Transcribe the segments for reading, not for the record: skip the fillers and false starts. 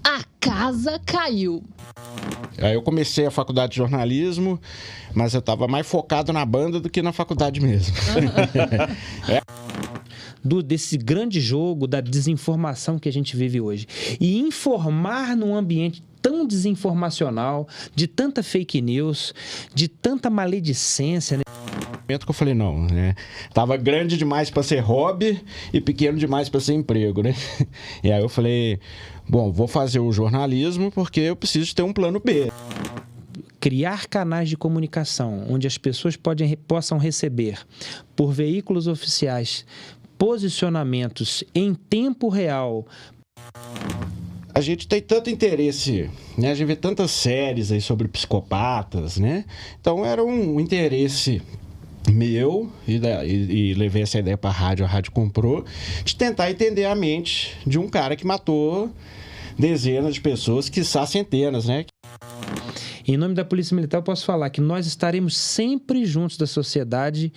A casa caiu. Aí eu comecei a faculdade de jornalismo, mas eu estava mais focado na banda do que na faculdade mesmo. Desse grande jogo da desinformação que a gente vive hoje. E informar num ambiente tão desinformacional, de tanta fake news, de tanta maledicência, né? Que eu falei, não, né? Tava grande demais para ser hobby e pequeno demais para ser emprego, né? E aí eu falei, bom, vou fazer o jornalismo porque eu preciso ter um plano B. Criar canais de comunicação onde as pessoas possam receber, por veículos oficiais, posicionamentos em tempo real. A gente tem tanto interesse, né? A gente vê tantas séries aí sobre psicopatas, né? Então era um interesse meu, e levei essa ideia para a rádio comprou, de tentar entender a mente de um cara que matou dezenas de pessoas, quiçá centenas, né? Em nome da Polícia Militar, eu posso falar que nós estaremos sempre juntos da sociedade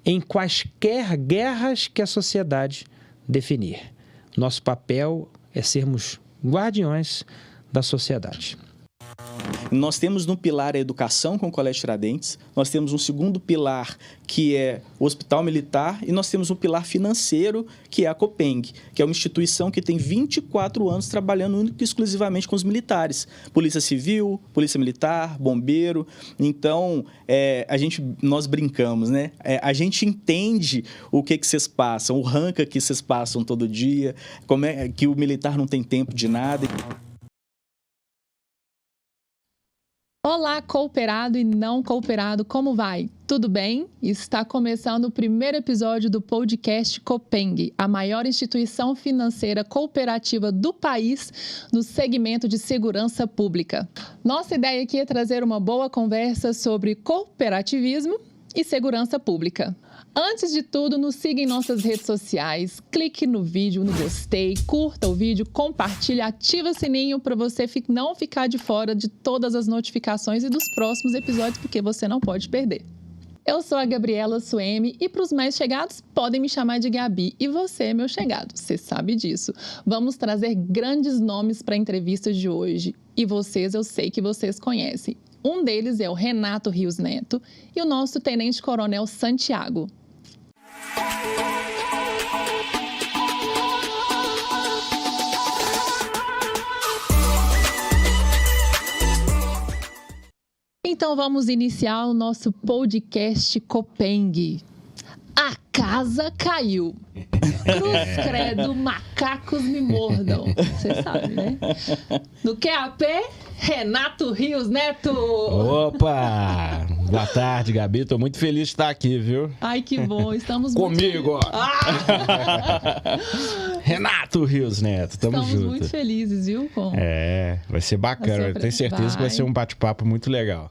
em quaisquer guerras que a sociedade definir. Nosso papel é sermos guardiões da sociedade. Nós temos no pilar a educação com o Colégio Tiradentes, nós temos um segundo pilar que é o Hospital Militar e nós temos um pilar financeiro que é a Copeng, que é uma instituição que tem 24 anos trabalhando única e exclusivamente com os militares. Polícia Civil, Polícia Militar, Bombeiro. Então, nós brincamos, né? A gente entende o que vocês passam, o ranca que vocês passam todo dia, como é que o militar não tem tempo de nada. Olá, cooperado e não cooperado, como vai? Tudo bem? Está começando o primeiro episódio do podcast Copeng, a maior instituição financeira cooperativa do país no segmento de segurança pública. Nossa ideia aqui é trazer uma boa conversa sobre cooperativismo e segurança pública. Antes de tudo, nos siga em nossas redes sociais, clique no vídeo, no gostei, curta o vídeo, compartilhe, ativa o sininho para você não ficar de fora de todas as notificações e dos próximos episódios, porque você não pode perder. Eu sou a Gabriela Suemi e para os mais chegados, podem me chamar de Gabi. E você é meu chegado, você sabe disso. Vamos trazer grandes nomes para a entrevista de hoje. E vocês, eu sei que vocês conhecem. Um deles é o Renato Rios Neto e o nosso tenente-coronel Santiago. Então vamos iniciar o nosso podcast Copeng. A casa caiu. Cruz credo, macacos me mordam. Você sabe, né? No QAP, Renato Rios Neto. Opa! Boa tarde, Gabi. Estou muito feliz de estar aqui, viu? Ai, que bom. Estamos comigo, muito... Renato Rios Neto. Tamo junto. Estamos muito felizes, viu? Vai ser bacana. Eu tenho certeza que vai ser um bate-papo muito legal.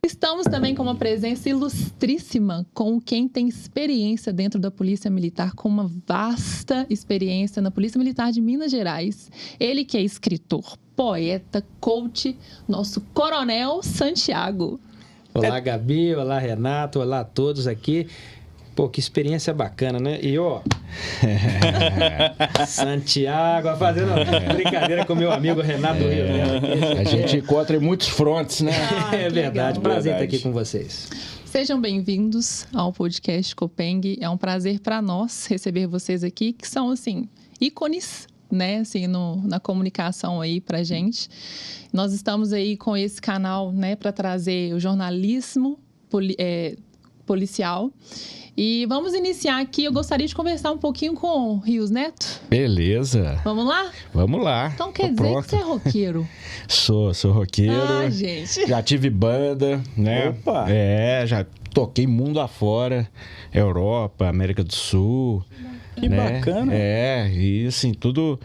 Estamos também com uma presença ilustríssima, com quem tem experiência dentro da Polícia Militar, com uma vasta experiência na Polícia Militar de Minas Gerais. Ele que é escritor, poeta, coach, nosso Coronel Santiago. Olá, Gabi. Olá, Renato. Olá a todos aqui. Pô, que experiência bacana, né? E, Santiago, fazendo brincadeira com meu amigo Renato Rios Neto. A gente encontra em muitos frontes, né? É verdade. Prazer estar aqui com vocês. Sejam bem-vindos ao podcast Copeng. É um prazer para nós receber vocês aqui, que são, assim, ícones, né, assim, na comunicação aí pra gente. Nós estamos aí com esse canal, né, para trazer o jornalismo policial. E vamos iniciar aqui. Eu gostaria de conversar um pouquinho com o Rios Neto. Beleza. Vamos lá? Vamos lá. Então quer dizer que você é roqueiro? Sou roqueiro. Ah, gente. Já tive banda, né? Opa! Já toquei mundo afora. Europa, América do Sul. Que bacana. E assim, tudo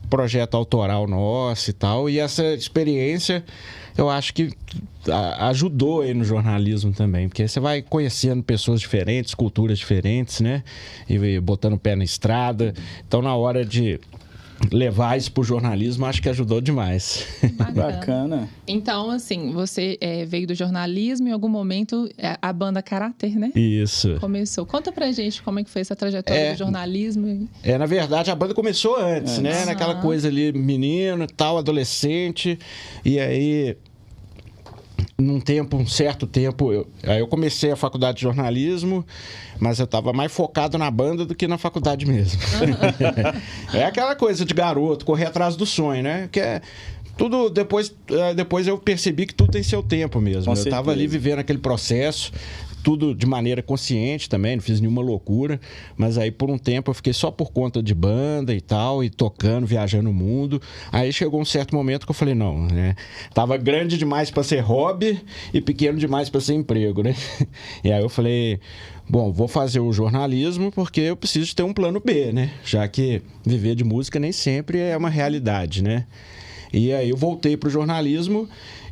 projeto autoral nosso e tal. E essa experiência, eu acho que ajudou aí no jornalismo também, porque você vai conhecendo pessoas diferentes, culturas diferentes, né? E botando o pé na estrada. Então, na hora de levar isso pro jornalismo, acho que ajudou demais. Bacana. Então, assim, você veio do jornalismo, em algum momento a banda Caráter, né? Isso. Começou. Conta pra gente como é que foi essa trajetória do jornalismo. Na verdade, a banda começou antes, né? Naquela coisa ali, menino, tal, adolescente. E aí, um certo tempo, eu comecei a faculdade de jornalismo, mas eu estava mais focado na banda do que na faculdade mesmo. É aquela coisa de garoto, correr atrás do sonho, né? Que é tudo, depois eu percebi que tudo tem seu tempo mesmo. Eu estava ali vivendo aquele processo, tudo de maneira consciente também, não fiz nenhuma loucura, mas aí por um tempo eu fiquei só por conta de banda e tal, e tocando, viajando o mundo. Aí chegou um certo momento que eu falei, não, né? Tava grande demais para ser hobby e pequeno demais para ser emprego, né? E aí eu falei, bom, vou fazer o jornalismo porque eu preciso de ter um plano B, né? Já que viver de música nem sempre é uma realidade, né? E aí eu voltei pro jornalismo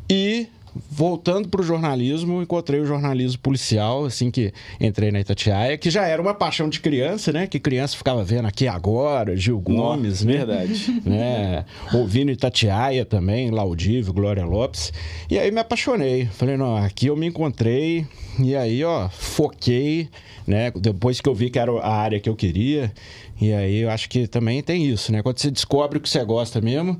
e... voltando para o jornalismo, encontrei o jornalismo policial, assim que entrei na Itatiaia, que já era uma paixão de criança, né? Que criança ficava vendo Aqui Agora, Gil Gomes, né? Verdade. Né? Ouvindo Itatiaia também, Laudívio, Glória Lopes. E aí me apaixonei. Falei, não, aqui eu me encontrei. E aí, ó, foquei, né? Depois que eu vi que era a área que eu queria. E aí eu acho que também tem isso, né? Quando você descobre o que você gosta mesmo,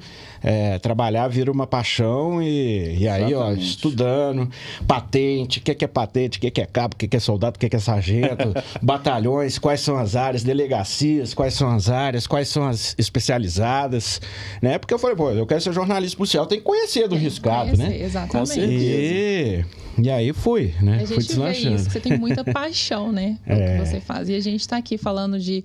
trabalhar vira uma paixão e aí, ó, estudando, patente, o que é patente, o que é cabo, o que é soldado, o que é sargento, batalhões, quais são as áreas, delegacias, quais são as áreas, quais são as especializadas, né? Porque eu falei, pô, eu quero ser jornalista policial, tem que conhecer do riscado, né? Exatamente. Com certeza. E aí fui, né? A Fui gente vê isso, que você tem muita paixão, né? O que você faz. E a gente está aqui falando de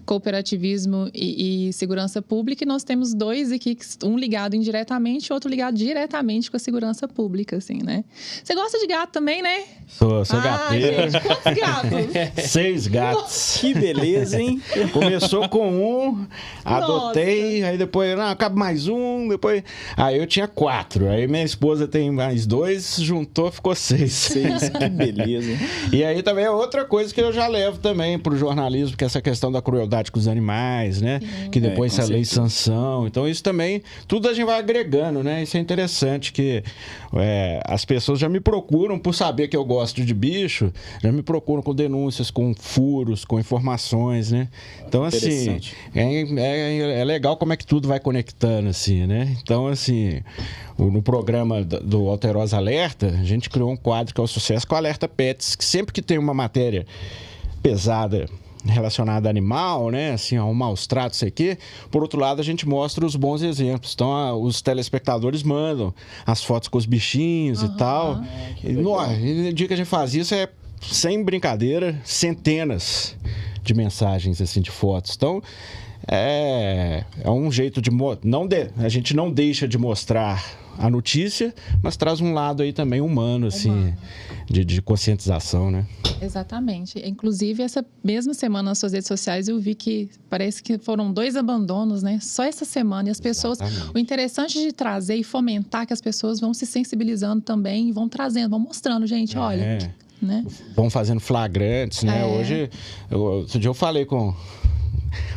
cooperativismo e segurança pública, e nós temos dois aqui, um ligado indiretamente e outro ligado diretamente com a segurança pública, assim, né? Você gosta de gato também, né? Sou gateiro. Gente, quantos gatos? 6 gatos. Que beleza, hein? Começou com um, adotei, aí depois, não, cabe mais um, depois... Aí eu tinha 4, aí minha esposa tem mais 2, juntou, ficou 6. Que beleza. E aí também é outra coisa que eu já levo também pro jornalismo, que é essa questão da crueldade com os animais, né? Que depois essa lei sanção. Então isso também, tudo a gente vai agregando, né? Isso é interessante, que as pessoas já me procuram por saber que eu gosto de bicho, já me procuram com denúncias, com furos, com informações, né? Então, assim, é legal como é que tudo vai conectando, assim, né? Então, assim, no programa do Alterosa Alerta, a gente criou um quadro que é o sucesso com o Alerta Pets, que sempre que tem uma matéria pesada relacionada a animal, né, assim, a um maus tratos, sei que, por outro lado a gente mostra os bons exemplos. Então os telespectadores mandam as fotos com os bichinhos e tal. E o dia que a gente faz isso sem brincadeira, centenas de mensagens assim, de fotos. Então é um jeito de a gente não deixa de mostrar a notícia, mas traz um lado aí também humano, assim, de conscientização, né? Exatamente. Inclusive, essa mesma semana nas suas redes sociais eu vi que parece que foram 2 abandonos, né? Só essa semana. E as pessoas... Exatamente. O interessante de trazer e fomentar que as pessoas vão se sensibilizando também e vão trazendo, vão mostrando, gente, olha... Né? Vão fazendo flagrantes, né? Hoje, outro dia eu falei com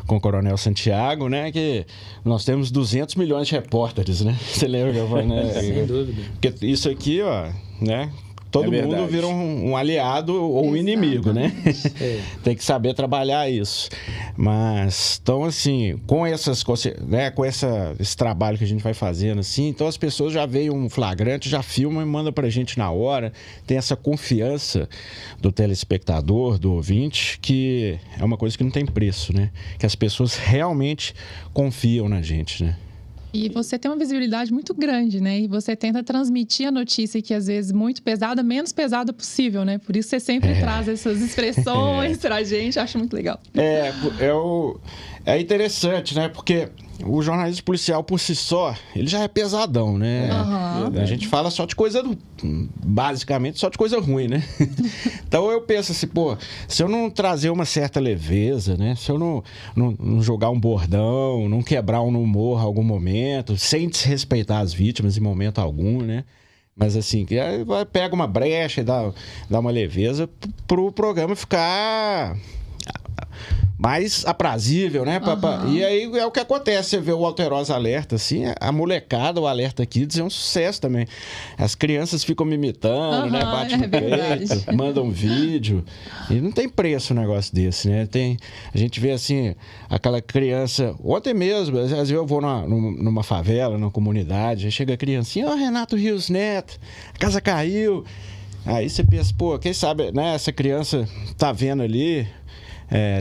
o Coronel Santiago, né, que nós temos 200 milhões de repórteres, né? Você lembra que eu falei, né? Sem dúvida. Porque isso aqui, ó, né? Todo mundo vira um aliado ou um inimigo, né? Tem que saber trabalhar isso. Mas, então, assim, com esse trabalho que a gente vai fazendo, assim, então as pessoas já veem um flagrante, já filmam e mandam pra gente na hora. Tem essa confiança do telespectador, do ouvinte, que é uma coisa que não tem preço, né? Que as pessoas realmente confiam na gente, né? E você tem uma visibilidade muito grande, né? E você tenta transmitir a notícia que, às vezes, muito pesada, menos pesada possível, né? Por isso você sempre traz essas expressões pra gente. Acho muito legal. É interessante, né? Porque o jornalismo policial, por si só, ele já é pesadão, né? A gente fala só de coisa... Basicamente, só de coisa ruim, né? Então, eu penso assim, pô, se eu não trazer uma certa leveza, né? Se eu não jogar um bordão, não quebrar um humor em algum momento, sem desrespeitar as vítimas em momento algum, né? Mas assim, pega uma brecha e dá uma leveza pro programa ficar mais aprazível, né? E aí é o que acontece, você vê o Alterosa Alerta, assim, a molecada, o Alerta Kids é um sucesso também. As crianças ficam me imitando, né? Batem no peito, mandam vídeo. E não tem preço um negócio desse, né? A gente vê, assim, aquela criança... Ontem mesmo, às vezes eu vou numa favela, numa comunidade, aí chega a criancinha, Renato Rios Neto, a casa caiu. Aí você pensa, pô, quem sabe, né? Essa criança tá vendo ali...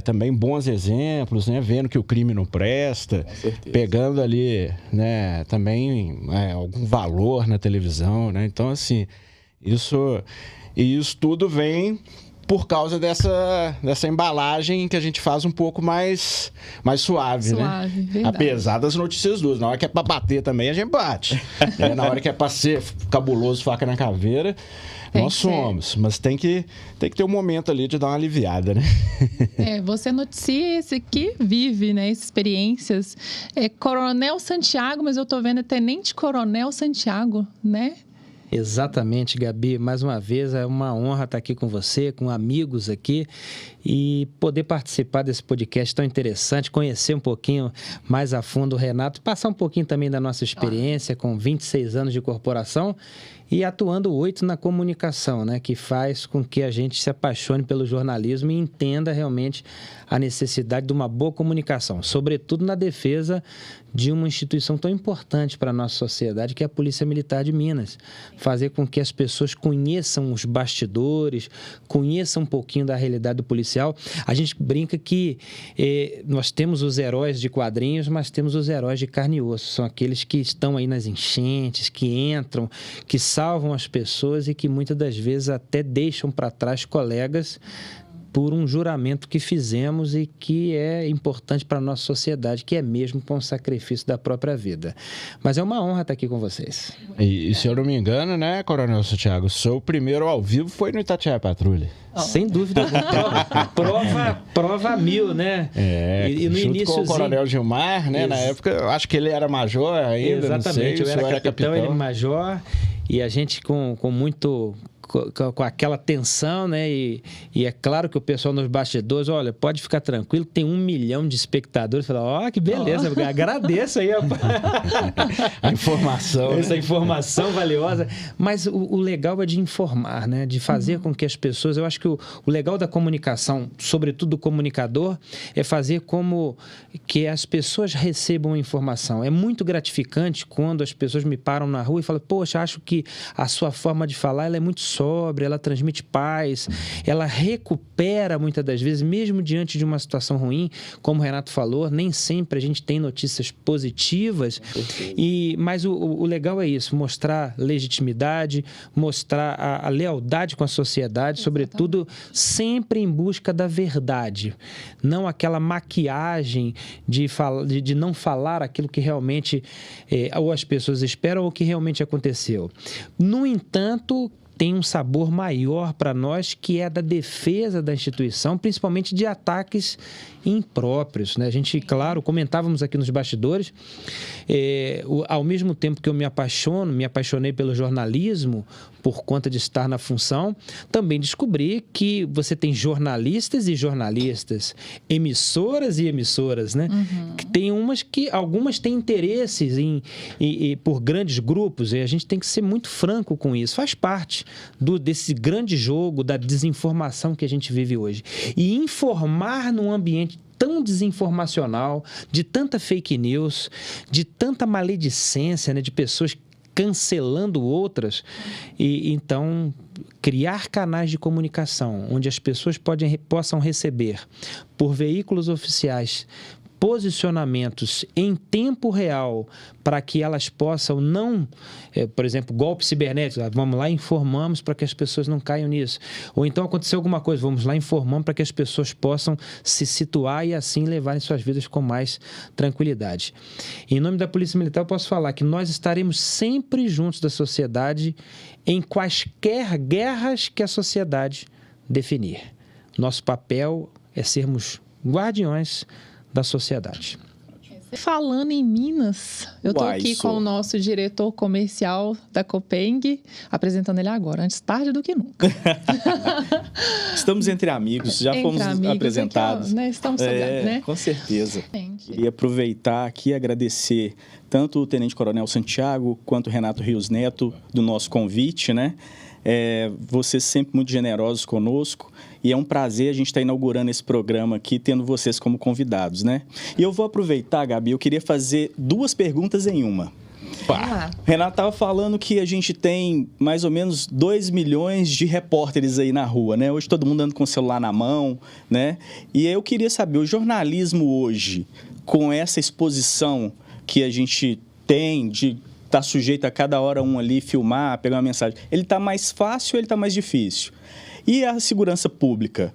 também bons exemplos, né? Vendo que o crime não presta, pegando ali, né? Também algum valor na televisão, né? Então, assim, isso tudo vem por causa dessa embalagem que a gente faz um pouco mais suave, né? Verdade. Apesar das notícias duras. Na hora que é pra bater também, a gente bate. Na hora que é pra ser cabuloso, faca na caveira... Nós somos, mas tem que ter um momento ali de dar uma aliviada, né? Você noticia esse que vive, né? Experiências. Coronel Santiago, mas eu tô vendo Tenente Coronel Santiago, né? Exatamente, Gabi. Mais uma vez, é uma honra estar aqui com você, com amigos aqui e poder participar desse podcast tão interessante, conhecer um pouquinho mais a fundo o Renato, passar um pouquinho também da nossa experiência com 26 anos de corporação e atuando 8 na comunicação, né, que faz com que a gente se apaixone pelo jornalismo e entenda realmente a necessidade de uma boa comunicação, sobretudo na defesa de uma instituição tão importante para a nossa sociedade, que é a Polícia Militar de Minas. Fazer com que as pessoas conheçam os bastidores, conheçam um pouquinho da realidade do policial. A gente brinca que nós temos os heróis de quadrinhos, mas temos os heróis de carne e osso. São aqueles que estão aí nas enchentes, que entram, que salvam as pessoas e que muitas das vezes até deixam para trás colegas por um juramento que fizemos e que é importante para a nossa sociedade, que é mesmo com o sacrifício da própria vida. Mas é uma honra estar aqui com vocês. E se eu não me engano, né, Coronel Santiago, o seu primeiro ao vivo foi no Itatiaia Patrulha. Sem dúvida alguma. Prova 1000, né? E no junto com o Coronel Gilmar, né? Na época, eu acho que ele era major ainda. Exatamente, não sei, eu era capitão, ele major. E a gente com aquela tensão, né? E é claro que o pessoal nos bastidores, olha, pode ficar tranquilo, tem 1 milhão de espectadores. Fala, que beleza, agradeço aí a informação. Essa informação valiosa. Mas o legal é de informar, né? De fazer com que as pessoas... Eu acho que o legal da comunicação, sobretudo do comunicador, é fazer como que as pessoas recebam a informação. É muito gratificante quando as pessoas me param na rua e falam, poxa, acho que a sua forma de falar ela é muito sóbria, ela transmite paz, ela recupera muitas das vezes, mesmo diante de uma situação ruim, como o Renato falou, nem sempre a gente tem notícias positivas, mas o legal é isso, mostrar legitimidade, mostrar a lealdade com a sociedade, sobretudo sempre em busca da verdade, não aquela maquiagem de não falar aquilo que realmente ou as pessoas esperam ou que realmente aconteceu. No entanto, tem um sabor maior para nós, que é da defesa da instituição, principalmente de ataques impróprios, né? A gente, claro, comentávamos aqui nos bastidores, ao mesmo tempo que eu me apaixonei pelo jornalismo, por conta de estar na função, também descobri que você tem jornalistas e jornalistas, emissoras e emissoras, né? Que tem algumas têm interesses por grandes grupos, e a gente tem que ser muito franco com isso. Faz parte desse grande jogo da desinformação que a gente vive hoje. E informar num ambiente tão desinformacional, de tanta fake news, de tanta maledicência, né, de pessoas cancelando outras, e então criar canais de comunicação onde as pessoas possam receber por veículos oficiais posicionamentos em tempo real para que elas possam não, por exemplo, golpe cibernético, vamos lá e informamos para que as pessoas não caiam nisso. Ou então aconteceu alguma coisa, vamos lá e informamos para que as pessoas possam se situar e assim levarem suas vidas com mais tranquilidade. Em nome da Polícia Militar, eu posso falar que nós estaremos sempre juntos da sociedade em quaisquer guerras que a sociedade definir. Nosso papel é sermos guardiões da sociedade. Falando em Minas, eu tô Uai, aqui com o nosso diretor comercial da Copeng, apresentando ele agora, antes tarde do que nunca. Estamos entre amigos, já Entre fomos amigos, apresentados. aqui, ó, né? Estamos sabendo, né? Com certeza. Gente. Queria aproveitar aqui e agradecer tanto o Tenente Coronel Santiago quanto o Renato Rios Neto do nosso convite, né? Vocês sempre muito generosos conosco e é um prazer a gente estar inaugurando esse programa aqui, tendo vocês como convidados, né? E eu vou aproveitar, Gabi, eu queria fazer 2 perguntas em uma. Vamos lá. O Renato estava falando que a gente tem mais ou menos 2 milhões de repórteres aí na rua, né? Hoje todo mundo anda com o celular na mão, né? E eu queria saber, o jornalismo hoje, com essa exposição que a gente tem de estar sujeito a cada hora um ali, filmar, pegar uma mensagem, ele está mais fácil ou ele está mais difícil? E a segurança pública?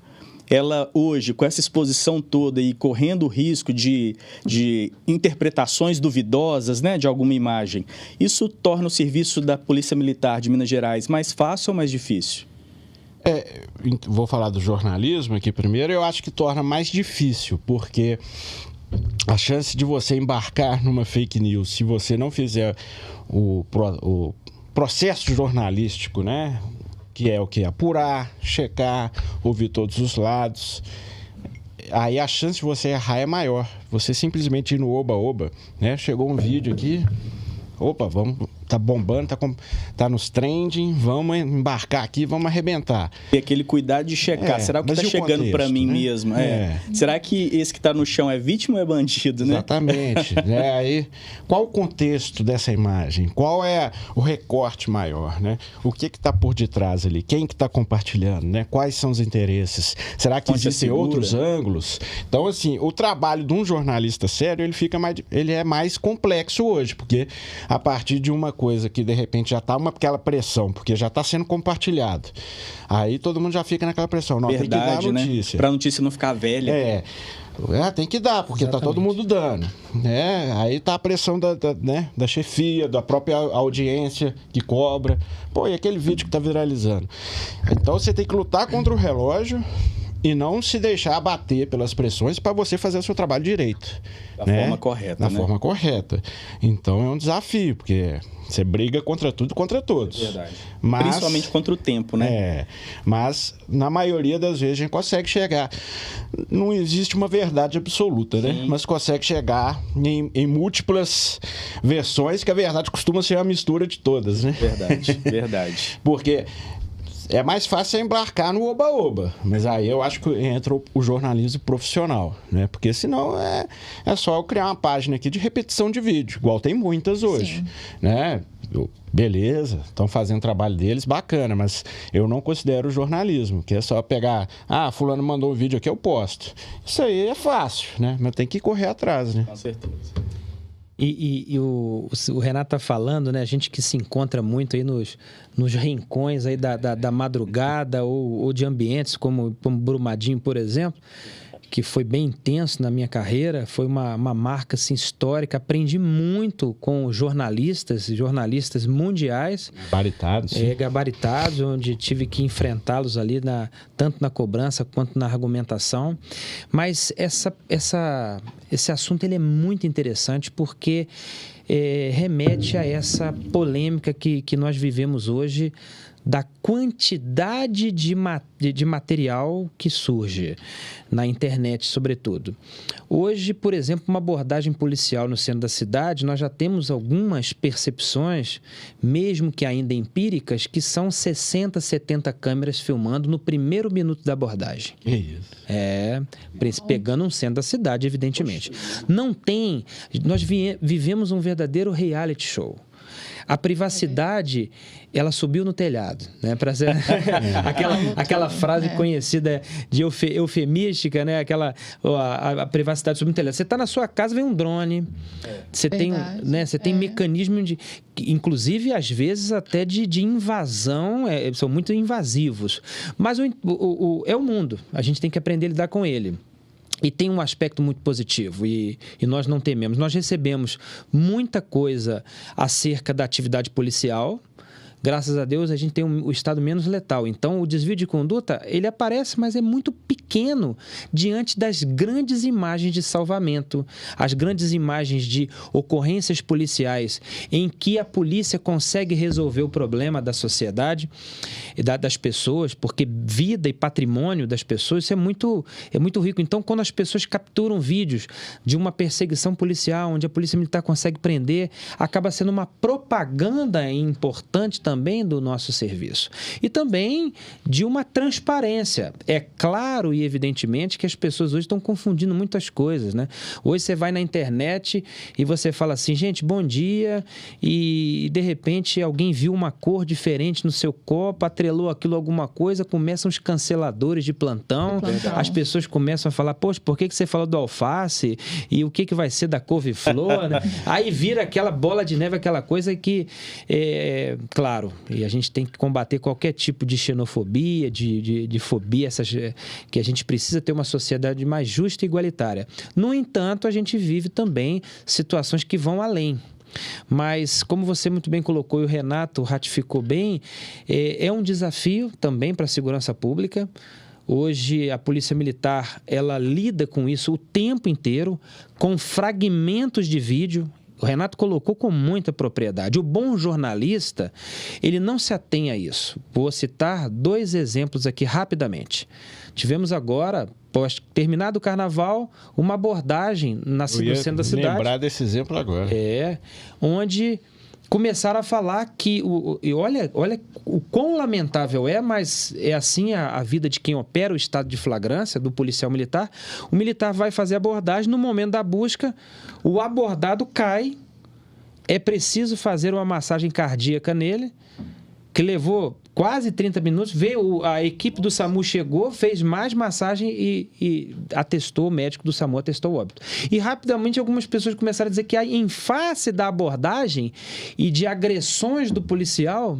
Ela hoje, com essa exposição toda e correndo o risco de interpretações duvidosas, né, de alguma imagem, isso torna o serviço da Polícia Militar de Minas Gerais mais fácil ou mais difícil? Vou falar do jornalismo aqui primeiro. Eu acho que torna mais difícil, porque a chance de você embarcar numa fake news, se você não fizer o processo jornalístico, né? Que é o que? Apurar, checar, ouvir todos os lados. Aí a chance de você errar é maior. Você simplesmente ir no oba-oba, né? Chegou um vídeo aqui, opa, tá bombando, tá nos trending, vamos embarcar aqui, vamos arrebentar. E aquele cuidado de checar, será que está chegando para mim, né? Mesmo? Será que esse que está no chão é vítima ou é bandido, né? Exatamente. Aí, qual o contexto dessa imagem? Qual é o recorte maior, né? O que está por detrás ali? Quem que está compartilhando, né? Quais são os interesses? Será que existem outros ângulos? Então, assim, o trabalho de um jornalista sério, ele é mais complexo hoje, porque a partir de uma coisa que de repente já está aquela pressão, porque já está sendo compartilhado. Aí todo mundo já fica naquela pressão. Não, verdade, tem que dar a notícia. Né? Para a notícia não ficar velha. Tem que dar, porque está todo mundo dando. Aí está a pressão da chefia, da própria audiência que cobra. E aquele vídeo que está viralizando. Então você tem que lutar contra o relógio e não se deixar abater pelas pressões para você fazer o seu trabalho direito. Da forma correta, Da forma correta. Então é um desafio, porque você briga contra tudo e contra todos. Verdade. Principalmente contra o tempo, né? Mas na maioria das vezes a gente consegue chegar. Não existe uma verdade absoluta, né? Mas consegue chegar em múltiplas versões, que a verdade costuma ser a mistura de todas, né? Verdade. Porque é mais fácil embarcar no oba-oba, mas aí eu acho que entra o jornalismo profissional, né? Porque senão é só eu criar uma página aqui de repetição de vídeo, igual tem muitas hoje, né? Beleza, estão fazendo o trabalho deles, bacana, mas eu não considero jornalismo, que é só pegar, fulano mandou um vídeo aqui, eu posto. Isso aí é fácil, né? Mas tem que correr atrás, né? Com certeza. E o Renato está falando, né? A gente que se encontra muito aí nos rincões aí da madrugada ou de ambientes como Brumadinho, por exemplo, que foi bem intenso na minha carreira, foi uma marca assim, histórica. Aprendi muito com jornalistas mundiais. Gabaritados. Gabaritados, onde tive que enfrentá-los ali, tanto na cobrança quanto na argumentação. Mas esse assunto ele é muito interessante porque remete a essa polêmica que nós vivemos hoje, da quantidade de material que surge na internet, sobretudo. Hoje, por exemplo, uma abordagem policial no centro da cidade, nós já temos algumas percepções, mesmo que ainda empíricas, que são 60, 70 câmeras filmando no primeiro minuto da abordagem. Que isso? Pegando um centro da cidade, evidentemente. Não tem... Nós vivemos um verdadeiro reality show. A privacidade, ela subiu no telhado, né? Para ser aquela frase conhecida de eufemística, né? A privacidade subiu no telhado. Você está na sua casa, vem um drone. Você tem, né? Você tem mecanismo de, inclusive às vezes até de invasão, são muito invasivos. Mas é o mundo. A gente tem que aprender a lidar com ele. E tem um aspecto muito positivo e nós não tememos. Nós recebemos muita coisa acerca da atividade policial, graças a Deus, a gente tem o estado menos letal. Então, o desvio de conduta, ele aparece, mas é muito pequeno diante das grandes imagens de salvamento, as grandes imagens de ocorrências policiais em que a polícia consegue resolver o problema da sociedade e das pessoas, porque vida e patrimônio das pessoas, isso é muito rico. Então, quando as pessoas capturam vídeos de uma perseguição policial, onde a Polícia Militar consegue prender, acaba sendo uma propaganda importante também do nosso serviço. E também de uma transparência. É claro e evidentemente que as pessoas hoje estão confundindo muitas coisas, né? Hoje você vai na internet e você fala assim, gente, bom dia, e de repente alguém viu uma cor diferente no seu copo, atrelou aquilo a alguma coisa, começam os canceladores de plantão, as pessoas começam a falar, poxa, por que você falou do alface? E o que vai ser da couve-flor? Né? Aí vira aquela bola de neve, aquela coisa que, claro, e a gente tem que combater qualquer tipo de xenofobia, de fobia, que a gente precisa ter uma sociedade mais justa e igualitária. No entanto, a gente vive também situações que vão além. Mas, como você muito bem colocou e o Renato ratificou bem, é um desafio também para a segurança pública. Hoje, a Polícia Militar, ela lida com isso o tempo inteiro, com fragmentos de vídeo. O Renato colocou com muita propriedade. O bom jornalista, ele não se atém a isso. Vou citar 2 exemplos aqui rapidamente. Tivemos agora, após terminado o carnaval, uma abordagem no centro da cidade. Lembrar desse exemplo agora. Onde começaram a falar que, e olha o quão lamentável mas é assim a vida de quem opera o estado de flagrância, do policial militar. O militar vai fazer a abordagem, no momento da busca, o abordado cai, é preciso fazer uma massagem cardíaca nele, que levou quase 30 minutos, a equipe do SAMU chegou, fez mais massagem e atestou, o médico do SAMU atestou o óbito. E rapidamente algumas pessoas começaram a dizer que em face da abordagem e de agressões do policial,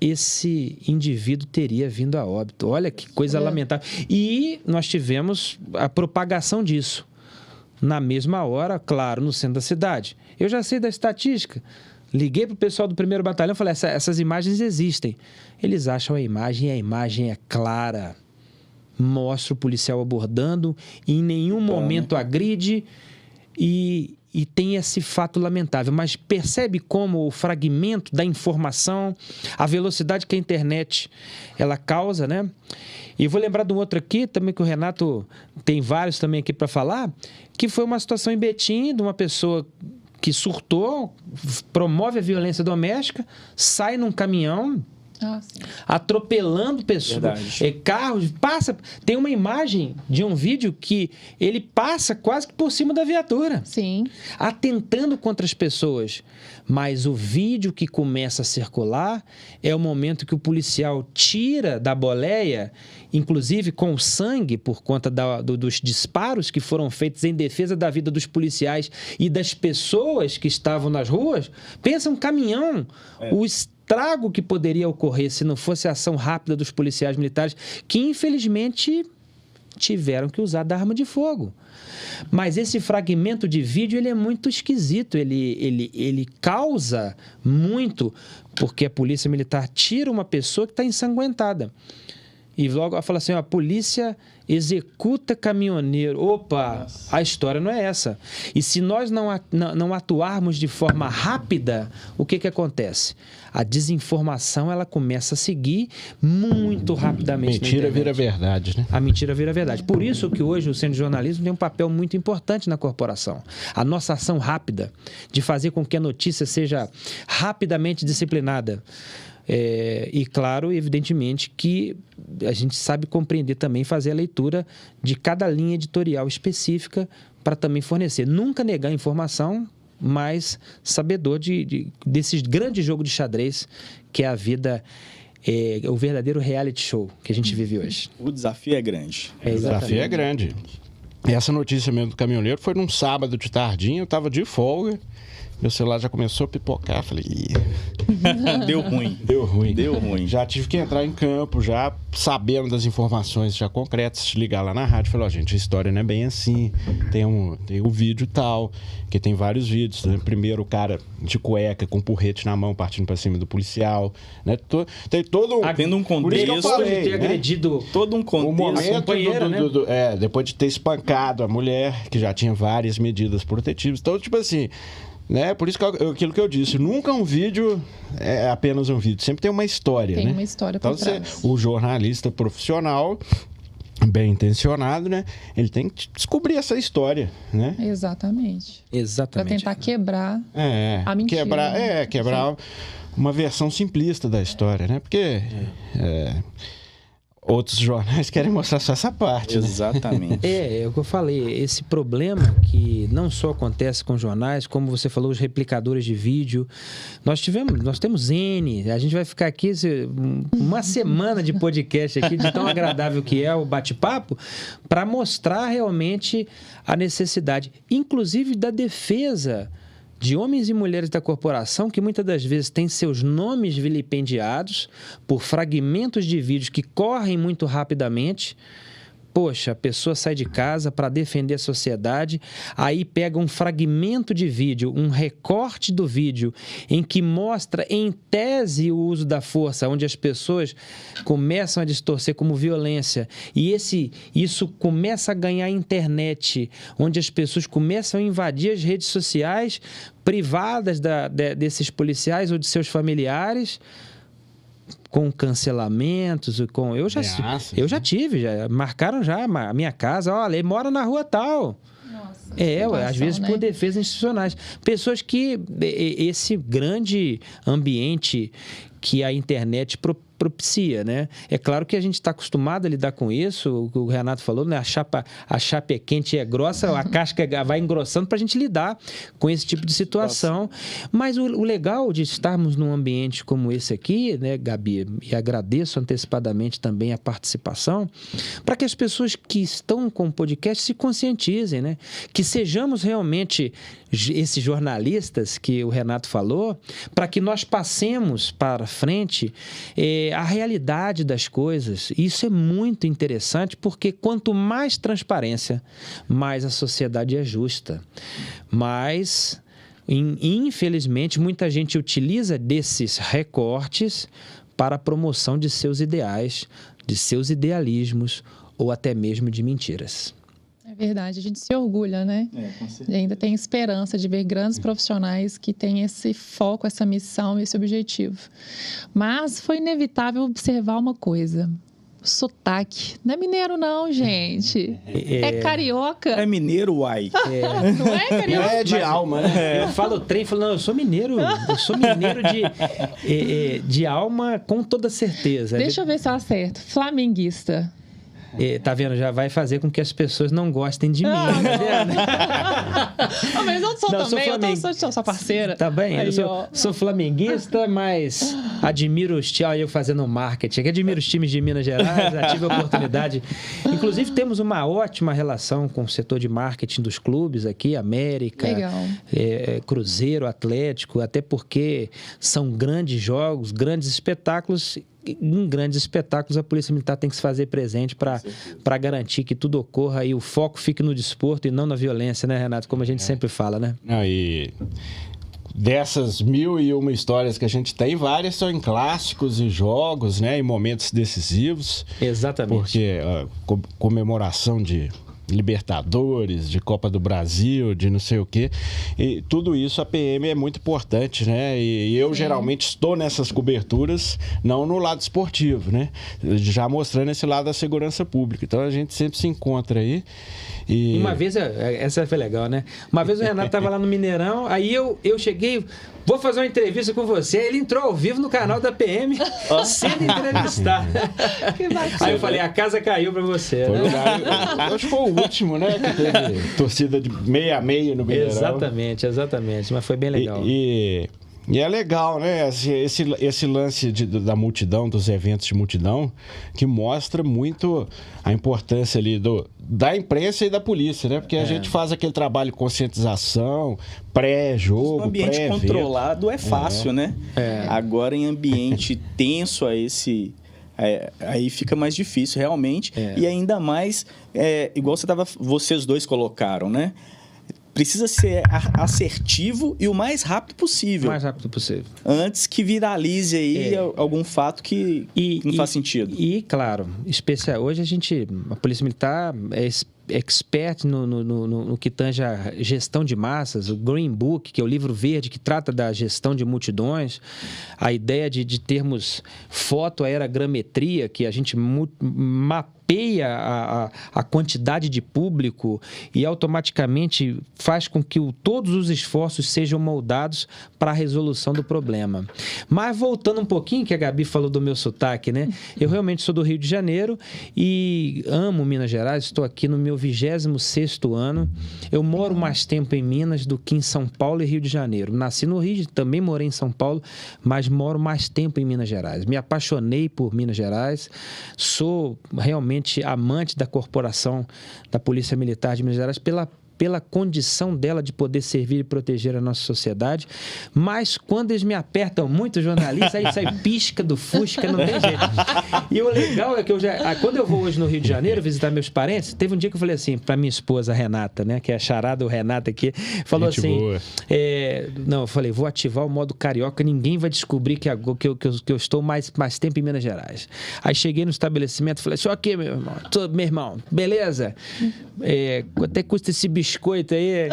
esse indivíduo teria vindo a óbito. Olha que coisa lamentável. E nós tivemos a propagação disso. Na mesma hora, claro, no centro da cidade. Eu já sei da estatística. Liguei para o pessoal do 1º Batalhão e falei, essas imagens existem. Eles acham a imagem e a imagem é clara. Mostra o policial abordando, e em nenhum momento agride e tem esse fato lamentável. Mas percebe como o fragmento da informação, a velocidade que a internet ela causa, né? E vou lembrar de um outro aqui, também que o Renato tem vários também aqui para falar, que foi uma situação em Betim, de uma pessoa que surtou, promove a violência doméstica, sai num caminhão, atropelando pessoas, carros, passa. Tem uma imagem de um vídeo que ele passa quase que por cima da viatura. Sim. Atentando contra as pessoas. Mas o vídeo que começa a circular é o momento que o policial tira da boleia, inclusive com sangue, por conta dos disparos que foram feitos em defesa da vida dos policiais e das pessoas que estavam nas ruas. Pensa um caminhão, o estrago que poderia ocorrer se não fosse a ação rápida dos policiais militares, que infelizmente tiveram que usar da arma de fogo. Mas esse fragmento de vídeo ele é muito esquisito, ele causa muito, porque a polícia militar tira uma pessoa que está ensanguentada. E logo ela fala assim, a polícia executa caminhoneiro. Opa, a história não é essa. E se nós não atuarmos de forma rápida, o que acontece? A desinformação ela começa a seguir muito rapidamente. Mentira vira verdade, né? A mentira vira verdade. Por isso que hoje o Centro de Jornalismo tem um papel muito importante na corporação. A nossa ação rápida de fazer com que a notícia seja rapidamente disciplinada. E claro, evidentemente, que a gente sabe compreender também, fazer a leitura de cada linha editorial específica para também fornecer. Nunca negar informação, mas sabedor desse grande jogo de xadrez que é a vida, o verdadeiro reality show que a gente vive hoje. O desafio é grande. O desafio é grande. Essa notícia mesmo do caminhoneiro foi num sábado de tardinha, eu estava de folga. meu celular já começou a pipocar. Falei, Deu ruim. deu ruim. Deu ruim. Já tive que entrar em campo, já sabendo das informações já concretas, ligar lá na rádio. Falei, gente, a história não é bem assim. Tem um vídeo tal, que tem vários vídeos. Né? Primeiro o cara de cueca, com porrete na mão, partindo pra cima do policial. Né? Tem todo um... Tendo um contexto, de ter agredido todo um O contexto. momento depois de ter espancado a mulher, que já tinha várias medidas protetivas. Então, tipo assim, né? Por isso que aquilo que eu disse, nunca um vídeo é apenas um vídeo, sempre tem uma história, Tem né? uma história por Então, trás. o jornalista profissional, bem intencionado, né? Ele tem que descobrir essa história, né? Exatamente. Pra Exatamente. tentar quebrar a mentira. Quebrar uma versão simplista da história, né? Porque outros jornais querem mostrar só essa parte, né? Exatamente. É o que eu falei, esse problema que não só acontece com jornais, como você falou, os replicadores de vídeo. Nós temos N, a gente vai ficar aqui uma semana de podcast aqui, de tão agradável que é o bate-papo, para mostrar realmente a necessidade, inclusive da defesa de homens e mulheres da corporação que muitas das vezes têm seus nomes vilipendiados por fragmentos de vídeos que correm muito rapidamente. Poxa, a pessoa sai de casa para defender a sociedade, aí pega um fragmento de vídeo, um recorte do vídeo, em que mostra em tese o uso da força, onde as pessoas começam a distorcer como violência, e isso começa a ganhar internet, onde as pessoas começam a invadir as redes sociais privadas desses policiais ou de seus familiares, com cancelamentos, eu já tive, marcaram já a minha casa, olha, ele mora na rua tal. Nossa, às vezes por defesas institucionais. Pessoas que esse grande ambiente que a internet propicia, né? É claro que a gente está acostumado a lidar com isso, o que o Renato falou, né? A chapa é quente e é grossa, a casca vai engrossando para a gente lidar com esse tipo de situação. Mas o legal de estarmos num ambiente como esse aqui, né, Gabi, e agradeço antecipadamente também a participação, para que as pessoas que estão com o podcast se conscientizem, né? Que sejamos realmente esses jornalistas que o Renato falou, para que nós passemos para frente a realidade das coisas. Isso é muito interessante, porque quanto mais transparência, mais a sociedade é justa. Mas, infelizmente, muita gente utiliza desses recortes para a promoção de seus ideais, de seus idealismos ou até mesmo de mentiras. É verdade, a gente se orgulha, né? Com certeza. E ainda tem esperança de ver grandes profissionais que têm esse foco, essa missão, esse objetivo. Mas foi inevitável observar uma coisa. O sotaque. Não é mineiro não, gente. É carioca. É mineiro, uai. Não é carioca? Não é de alma, né? Eu falo trem, falo, não, eu sou mineiro de alma com toda certeza. Deixa eu ver se eu acerto. Flamenguista. Tá vendo? Já vai fazer com que as pessoas não gostem de mim, tá vendo? Mas eu sou também, eu sou parceira. Tá bem, aí, eu sou flamenguista, mas admiro os times, eu fazendo marketing, admiro os times de Minas Gerais, já tive a oportunidade. Inclusive, temos uma ótima relação com o setor de marketing dos clubes aqui, América, Cruzeiro, Atlético, até porque são grandes jogos, grandes espetáculos. Em grandes espetáculos, a Polícia Militar tem que se fazer presente para garantir que tudo ocorra e o foco fique no desporto e não na violência, né, Renato? Como a gente sempre fala, né? E dessas 1001 histórias que a gente tem, várias são em clássicos e jogos, né? Em momentos decisivos. Exatamente. Porque comemoração de Libertadores, de Copa do Brasil, de não sei o quê. E tudo isso a PM é muito importante, né? E eu geralmente estou nessas coberturas, não no lado esportivo, né? Já mostrando esse lado da segurança pública. Então a gente sempre se encontra aí. E uma vez, essa foi legal, né? Uma vez o Renato estava lá no Mineirão, aí eu cheguei, vou fazer uma entrevista com você. Ele entrou ao vivo no canal da PM, sendo entrevistado. Aí eu falei, a casa caiu para você. Foi, né? acho que foi o último, né? Que teve torcida de 6-6 no Mineirão. Exatamente. Mas foi bem legal. E é legal, né? Esse lance da multidão, dos eventos de multidão, que mostra muito a importância ali da imprensa e da polícia, né? Porque a gente faz aquele trabalho de conscientização, pré-jogo, no ambiente pré-evento. Controlado é fácil, né? Agora, em ambiente tenso aí fica mais difícil, realmente. E ainda mais, igual vocês dois colocaram, né? Precisa ser assertivo e o mais rápido possível. O mais rápido possível. Antes que viralize aí algum fato que não faz sentido. E, claro, hoje a Polícia Militar é expert no que tange a gestão de massas, o Green Book, que é o livro verde que trata da gestão de multidões, a ideia de termos fotoaerogrametria, que a gente mapeia a quantidade de público e automaticamente faz com que todos os esforços sejam moldados para a resolução do problema. Mas voltando um pouquinho, que a Gabi falou do meu sotaque, né? Eu realmente sou do Rio de Janeiro e amo Minas Gerais, estou aqui no meu 26º ano. Eu moro mais tempo em Minas do que em São Paulo e Rio de Janeiro. Nasci no Rio, também morei em São Paulo, mas moro mais tempo em Minas Gerais. Me apaixonei por Minas Gerais, sou realmente amante da corporação da Polícia Militar de Minas Gerais pela condição dela de poder servir e proteger a nossa sociedade, mas quando eles me apertam muito, jornalista, aí sai pisca do Fusca, não tem jeito. E o legal é que quando eu vou hoje no Rio de Janeiro visitar meus parentes, teve um dia que eu falei assim para minha esposa Renata, né, que é a charada, o Renata aqui, falou gente assim, boa. Não, eu falei, vou ativar o modo carioca, ninguém vai descobrir que eu estou mais tempo em Minas Gerais. Aí cheguei no estabelecimento e falei assim, ok, meu irmão, beleza? Até custa esse biscoito aí.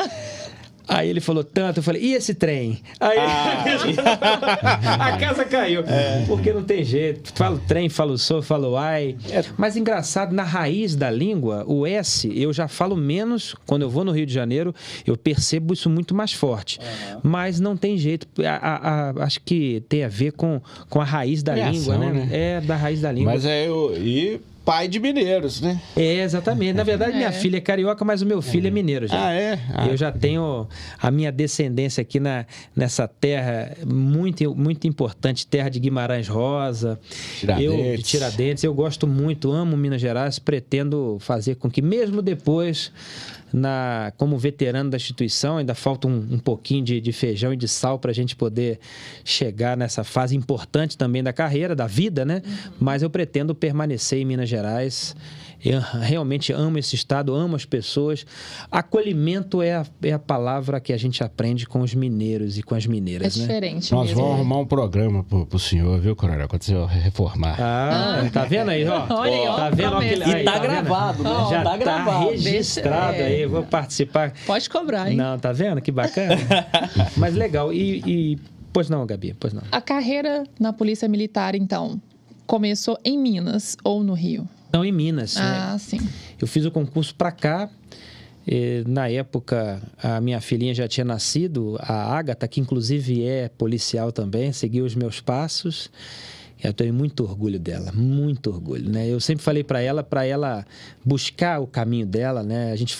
Aí ele falou tanto, eu falei, e esse trem? Aí a casa caiu. Porque não tem jeito. Falo trem, falo sou, falo ai. Mas engraçado, na raiz da língua, o S, eu já falo menos. Quando eu vou no Rio de Janeiro, eu percebo isso muito mais forte. Mas não tem jeito. Acho que tem a ver com a raiz da língua, né? É, da raiz da língua. Mas pai de mineiros, né? Exatamente. Na verdade, minha filha é carioca, mas o meu filho é mineiro já. Eu já tenho a minha descendência aqui nessa terra muito, muito importante, terra de Guimarães Rosa, de Tiradentes. Eu gosto muito, amo Minas Gerais, pretendo fazer com que, mesmo depois, como veterano da instituição, ainda falta um pouquinho de feijão e de sal para a gente poder chegar nessa fase importante também da carreira, da vida, né? Mas eu pretendo permanecer em Minas Gerais. Eu realmente amo esse estado, amo as pessoas. Acolhimento é a palavra que a gente aprende com os mineiros e com as mineiras, né? Diferente. Nós vamos arrumar um programa pro senhor, viu, Coronel? Quando você reformar. Tá vendo aí, ó? Olha aí, ó. Tá vendo? E tá gravado, né? Já tá gravado. Registrado aí, vou participar. Pode cobrar, hein? Não, tá vendo? Que bacana. Mas legal. Pois não, Gabi, pois não. A carreira na Polícia Militar, então, começou em Minas ou no Rio? Não, em Minas. Sim. Eu fiz o concurso para cá. Na época, a minha filhinha já tinha nascido, a Ágata, que inclusive é policial também, seguiu os meus passos. Eu tenho muito orgulho dela, muito orgulho, né? Eu sempre falei para ela buscar o caminho dela, né? A gente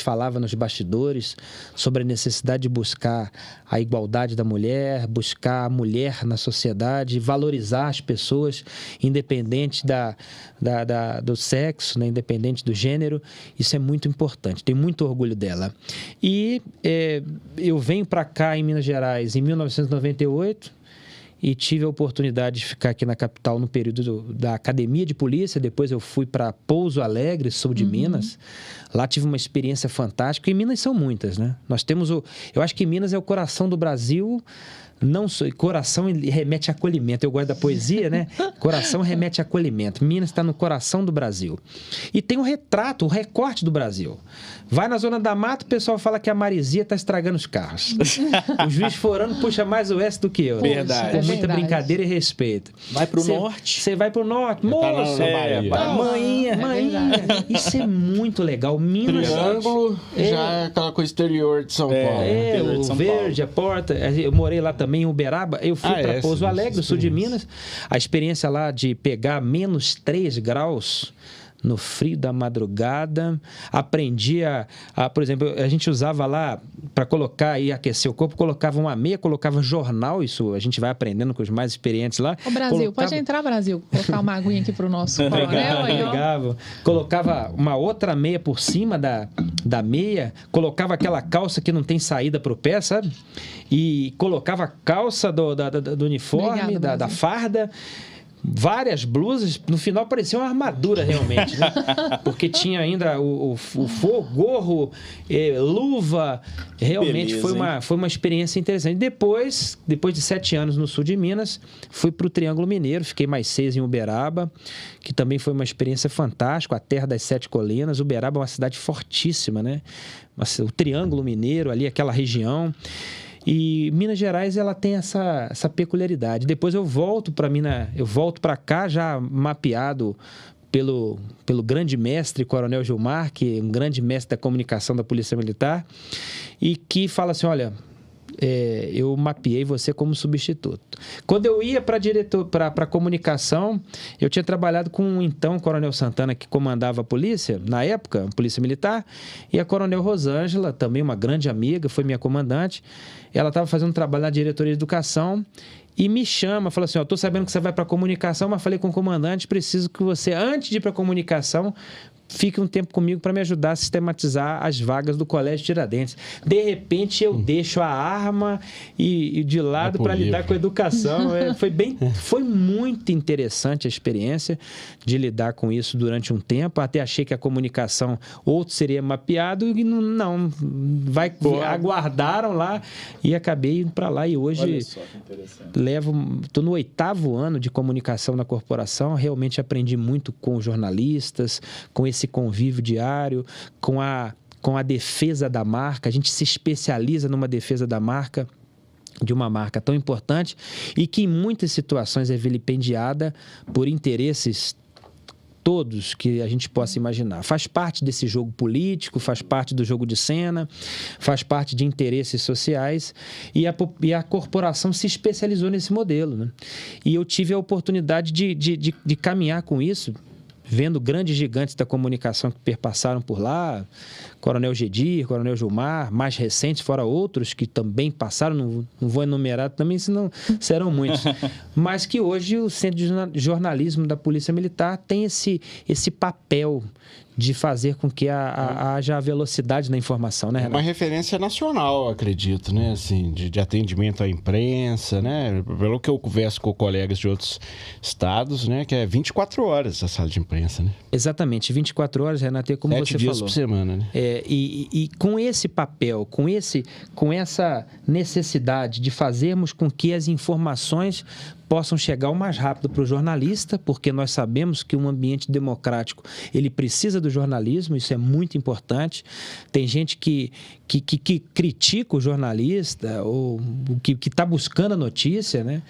falava nos bastidores sobre a necessidade de buscar a igualdade da mulher, buscar a mulher na sociedade, valorizar as pessoas, independente do sexo, né? Independente do gênero. Isso é muito importante, tenho muito orgulho dela. E eu venho para cá em Minas Gerais em 1998, e tive a oportunidade de ficar aqui na capital no período da Academia de Polícia. Depois eu fui para Pouso Alegre, sul de Minas. Lá tive uma experiência fantástica. E Minas são muitas, né? Nós temos eu acho que Minas é o coração do Brasil. Coração remete a acolhimento. Eu gosto da poesia, né? Coração remete a acolhimento. Minas está no coração do Brasil. E tem o recorte do Brasil. Vai na Zona da Mata, o pessoal fala que a Marizia está estragando os carros. O juiz forano puxa mais o S do que eu. Verdade. Com muita brincadeira e respeito. Vai pro norte. Você vai pro norte. Moço! Maninha. Isso é muito legal. Minas... Triângulo, já é aquela coisa exterior de São Paulo. O Verde, a Porta. Eu morei lá também em Uberaba. Eu fui para Pouso Alegre, sul de Minas. A experiência lá de pegar -3 graus no frio da madrugada. Aprendi por exemplo, a gente usava lá para colocar e aquecer o corpo, colocava uma meia, colocava jornal, isso a gente vai aprendendo com os mais experientes lá. Ô, Brasil, pode entrar, Brasil. Vou colocar uma aguinha aqui pro nosso coronel. Pegava, colocava uma outra meia por cima da meia, colocava aquela calça que não tem saída pro pé, sabe? E colocava a calça do uniforme, Obrigada, da farda, várias blusas, no final parecia uma armadura realmente, né? Porque tinha ainda o gorro, luva, realmente Beleza, foi uma experiência interessante. Depois de 7 anos no sul de Minas, fui para o Triângulo Mineiro, fiquei mais 6 em Uberaba, que também foi uma experiência fantástica, a terra das 7 colinas. Uberaba é uma cidade fortíssima, né? O Triângulo Mineiro, ali aquela região. E Minas Gerais, ela tem essa peculiaridade. Depois eu volto para cá já mapeado pelo grande mestre Coronel Gilmar, que é um grande mestre da comunicação da Polícia Militar, e que fala assim, olha, eu mapeei você como substituto. Quando eu ia para comunicação, eu tinha trabalhado com então o Coronel Santana, que comandava a polícia, na época, a Polícia Militar, e a Coronel Rosângela, também uma grande amiga, foi minha comandante. Ela estava fazendo um trabalho na diretoria de educação e me chama, fala assim, estou sabendo que você vai para comunicação, mas falei com o comandante, preciso que você, antes de ir para comunicação, fique um tempo comigo para me ajudar a sistematizar as vagas do Colégio Tiradentes. De repente, eu deixo a arma e de lado para lidar com a educação. Foi muito interessante a experiência de lidar com isso durante um tempo. Até achei que a comunicação outro seria mapeado e não aguardaram lá e acabei indo para lá. E hoje olha só que interessante. estou no 8º ano de comunicação na corporação. Realmente aprendi muito com os jornalistas, com esse convívio diário, com a defesa da marca. A gente se especializa numa defesa da marca, de uma marca tão importante e que em muitas situações é vilipendiada por interesses todos que a gente possa imaginar. Faz parte desse jogo político, faz parte do jogo de cena, faz parte de interesses sociais e a corporação se especializou nesse modelo, né? E eu tive a oportunidade de caminhar com isso, vendo grandes gigantes da comunicação que perpassaram por lá, Coronel Gedir, Coronel Gilmar, mais recentes, fora outros que também passaram, não vou enumerar também, senão serão muitos. Mas que hoje o Centro de Jornalismo da Polícia Militar tem esse papel de fazer com que haja a velocidade na informação, né, Renato? Uma referência nacional, acredito, né? Assim, de atendimento à imprensa, né? Pelo que eu converso com colegas de outros estados, né? Que é 24 horas a sala de imprensa, né? Exatamente, 24 horas, Renato, como 7 você dias falou. por semana, né? E com esse papel, com essa necessidade de fazermos com que as informações possam chegar o mais rápido para o jornalista, porque nós sabemos que um ambiente democrático, ele precisa do jornalismo, isso é muito importante. Tem gente que critica o jornalista ou que está buscando a notícia, né?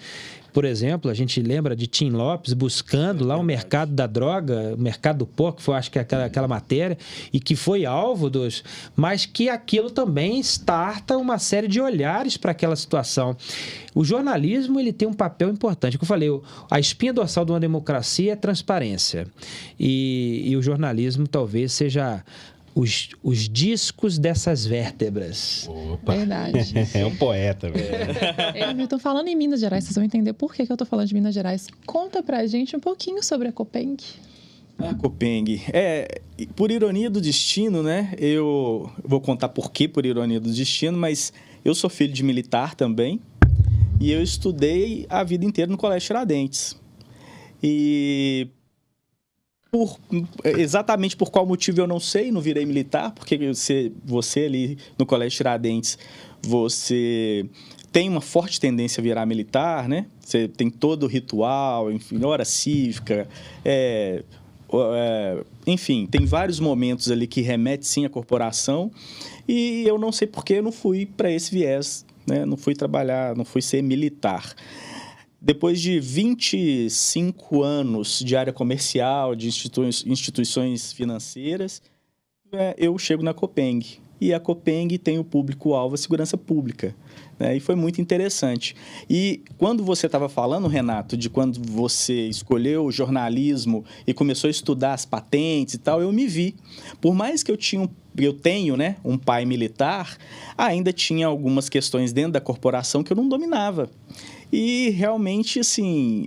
Por exemplo, a gente lembra de Tim Lopes buscando lá o mercado da droga, o mercado do porco, que foi, acho que aquela matéria, e que foi alvo mas que aquilo também starta uma série de olhares para aquela situação. O jornalismo, ele tem um papel importante. Como eu falei, a espinha dorsal de uma democracia é transparência. E o jornalismo talvez seja os discos dessas vértebras. Opa. Verdade. É um poeta, velho. Eu tô falando em Minas Gerais, vocês vão entender por que eu tô falando de Minas Gerais. Conta pra gente um pouquinho sobre a Copeng. A Copeng. Por ironia do destino, né? Eu vou contar por que por ironia do destino, mas eu sou filho de militar também e eu estudei a vida inteira no Colégio Tiradentes. E exatamente por qual motivo eu não sei, não virei militar, porque você ali no Colégio Tiradentes, você tem uma forte tendência a virar militar, né? Você tem todo o ritual, enfim, hora cívica, enfim, tem vários momentos ali que remetem sim à corporação e eu não sei por que eu não fui para esse viés, né? Não fui trabalhar, não fui ser militar. Depois de 25 anos de área comercial, de instituições financeiras, eu chego na Copeng. e a Copeng tem o público-alvo a segurança pública. Né? E foi muito interessante. E quando você estava falando, Renato, de quando você escolheu o jornalismo e começou a estudar as patentes e tal, eu me vi. Por mais que eu tenho, né, um pai militar, ainda tinha algumas questões dentro da corporação que eu não dominava. E realmente, assim,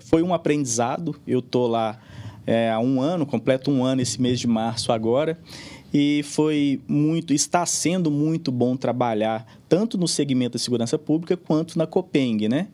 foi um aprendizado. Eu estou lá há um ano, completo um ano esse mês de março agora. E está sendo muito bom trabalhar tanto no segmento da segurança pública quanto na Copeng, né?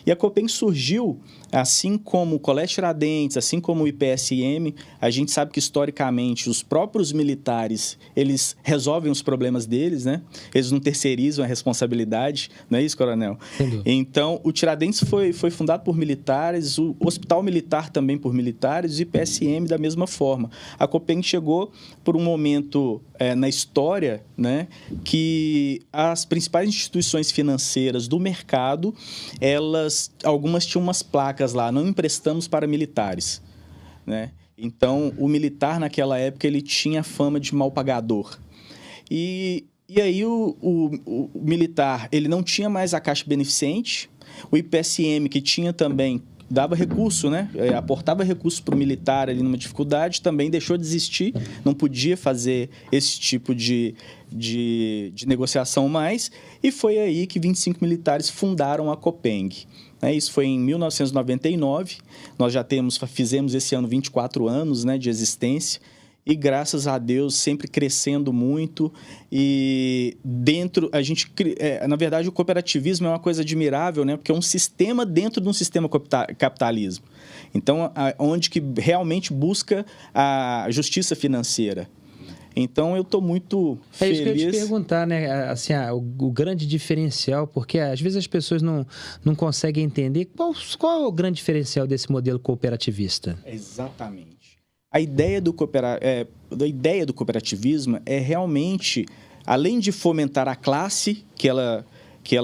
E a Copeng surgiu, assim como o Colégio Tiradentes, assim como o IPSM, a gente sabe que historicamente os próprios militares, eles resolvem os problemas deles, né? Eles não terceirizam a responsabilidade, não é isso, Coronel? Entendo. Então, o Tiradentes foi fundado por militares, o Hospital Militar também por militares, o IPSM da mesma forma. A Copeng chegou por um momento na história, né, que as principais instituições financeiras do mercado, algumas tinham umas placas lá, não emprestamos para militares, né? Então, o militar naquela época ele tinha fama de mal pagador. E aí o militar ele não tinha mais a caixa beneficente, o IPSM que tinha também dava recurso, né? Aportava recurso para o militar ali numa dificuldade, também deixou de existir, não podia fazer esse tipo de negociação mais, e foi aí que 25 militares fundaram a Copeng. Isso foi em 1999, nós já fizemos esse ano 24 anos, né, de existência, e graças a Deus sempre crescendo muito. E na verdade o cooperativismo é uma coisa admirável, né? Porque é um sistema dentro de um sistema capitalismo. Então, onde que realmente busca a justiça financeira. Então, eu estou muito feliz. É isso que eu ia te perguntar, né? Assim, o grande diferencial, porque às vezes as pessoas não conseguem entender qual é o grande diferencial desse modelo cooperativista. Exatamente. A ideia do cooperativismo é realmente, além de fomentar a classe que ela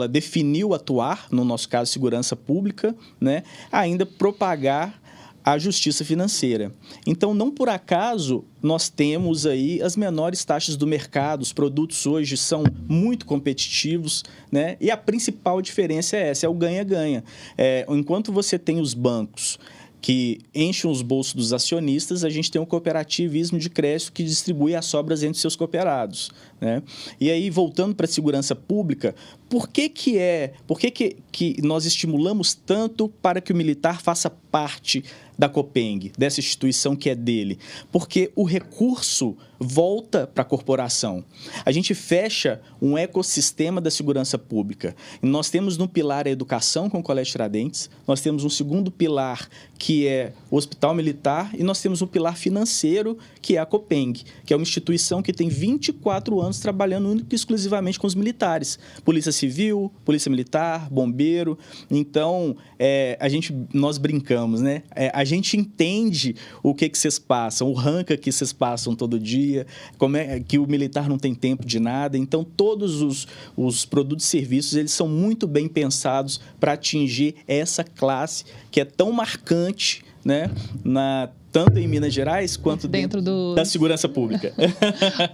definiu atuar, no nosso caso, segurança pública, né, ainda propagar a justiça financeira. Então, não por acaso, nós temos aí as menores taxas do mercado, os produtos hoje são muito competitivos, né, e a principal diferença é essa, é o ganha-ganha. Enquanto você tem os bancos que enchem os bolsos dos acionistas, a gente tem um cooperativismo de crédito que distribui as sobras entre seus cooperados, né? E aí, voltando para a segurança pública, por que nós estimulamos tanto para que o militar faça parte da Copeng, dessa instituição que é dele? Porque o recurso volta para a corporação. A gente fecha um ecossistema da segurança pública. E nós temos no pilar a educação com o Colégio Tiradentes, nós temos um segundo pilar que é o Hospital Militar e nós temos um pilar financeiro que é a Copeng, que é uma instituição que tem 24 anos trabalhando única e exclusivamente com os militares. Polícia Civil, Polícia Militar, Bombeiro. Então, nós brincamos, né? A gente entende o que vocês passam, o ranca que vocês passam todo dia, como é que o militar não tem tempo de nada. Então, todos os produtos e serviços, eles são muito bem pensados para atingir essa classe que é tão marcante, né, tanto em Minas Gerais quanto dentro da segurança pública.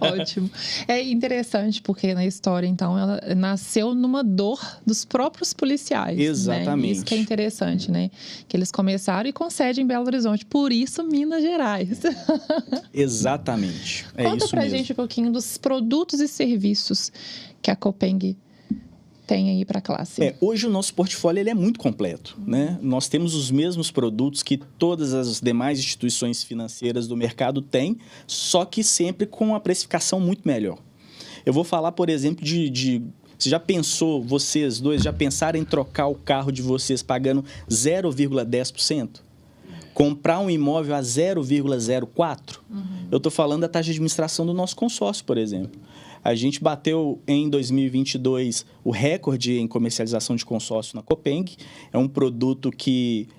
Ótimo. É interessante porque na história, então, ela nasceu numa dor dos próprios policiais. Exatamente. Né? Isso que é interessante, né? Que eles começaram e com sede em Belo Horizonte. Por isso, Minas Gerais. Exatamente. Conta pra gente um pouquinho dos produtos e serviços que a Copeng tem aí para a classe. Hoje o nosso portfólio ele é muito completo, né? Nós temos os mesmos produtos que todas as demais instituições financeiras do mercado têm, só que sempre com uma precificação muito melhor. Eu vou falar, por exemplo, você já pensou, vocês dois, já pensaram em trocar o carro de vocês pagando 0,10%? Comprar um imóvel a 0,04%? Eu estou falando da taxa de administração do nosso consórcio, por exemplo. A gente bateu em 2022 o recorde em comercialização de consórcio na Copeng. É um produto que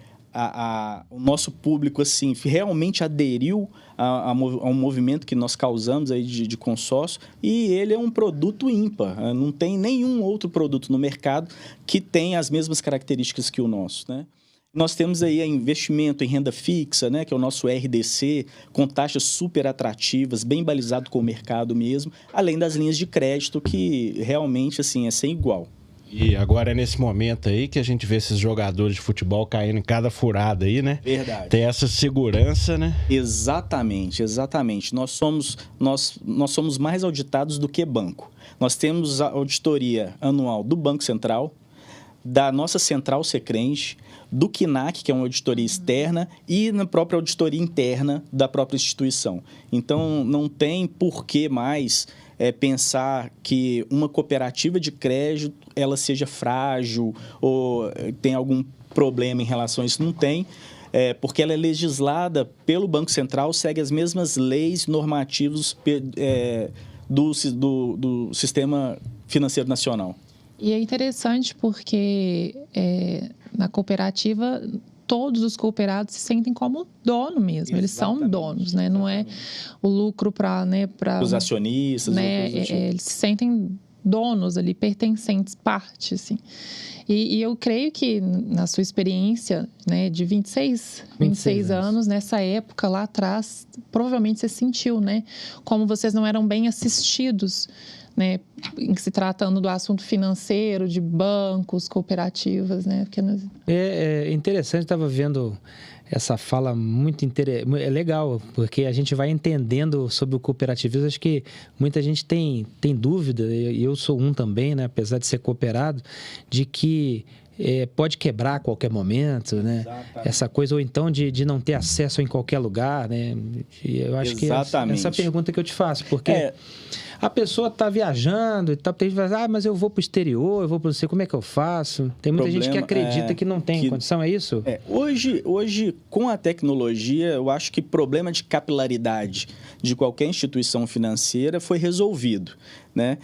o nosso público assim, realmente aderiu a um movimento que nós causamos aí de consórcio, e ele é um produto ímpar. Não tem nenhum outro produto no mercado que tenha as mesmas características que o nosso, né? Nós temos aí investimento em renda fixa, né, que é o nosso RDC, com taxas super atrativas, bem balizado com o mercado mesmo, além das linhas de crédito, que realmente assim, é sem igual. E agora é nesse momento aí que a gente vê esses jogadores de futebol caindo em cada furada aí, né? Verdade. Tem essa segurança, né? Exatamente. Nós somos mais auditados do que banco. Nós temos a auditoria anual do Banco Central, da nossa Central Secrenge, do QNAC, que é uma auditoria externa, e na própria auditoria interna da própria instituição. Então, não tem por que mais pensar que uma cooperativa de crédito ela seja frágil ou tem algum problema em relação a isso. Não tem, porque ela é legislada pelo Banco Central, segue as mesmas leis normativas do Sistema Financeiro Nacional. E é interessante porque na cooperativa todos os cooperados se sentem como dono mesmo. Exatamente. Eles são donos, né? Não é o lucro para os acionistas, né? Eles se sentem donos ali, pertencentes, parte, assim. E eu creio que na sua experiência, né, de 26 anos, nessa época lá atrás, provavelmente você sentiu, né, como vocês não eram bem assistidos, né, em se tratando do assunto financeiro, de bancos, cooperativas, né? Porque É interessante, estava vendo essa fala muito interessante, é legal, porque a gente vai entendendo sobre o cooperativismo. Acho que muita gente tem dúvida, e eu sou um também, né, apesar de ser cooperado, de que pode quebrar a qualquer momento, né? Exatamente. Essa coisa, ou então de não ter acesso em qualquer lugar, né? E eu acho Exatamente. que essa pergunta que eu te faço, porque a pessoa está viajando e tal, tem gente que fala, mas eu vou para o exterior, eu vou para não sei como é que eu faço. Tem muita gente que acredita que não tem condição, é isso? Hoje, com a tecnologia, eu acho que problema de capilaridade de qualquer instituição financeira foi resolvido, né?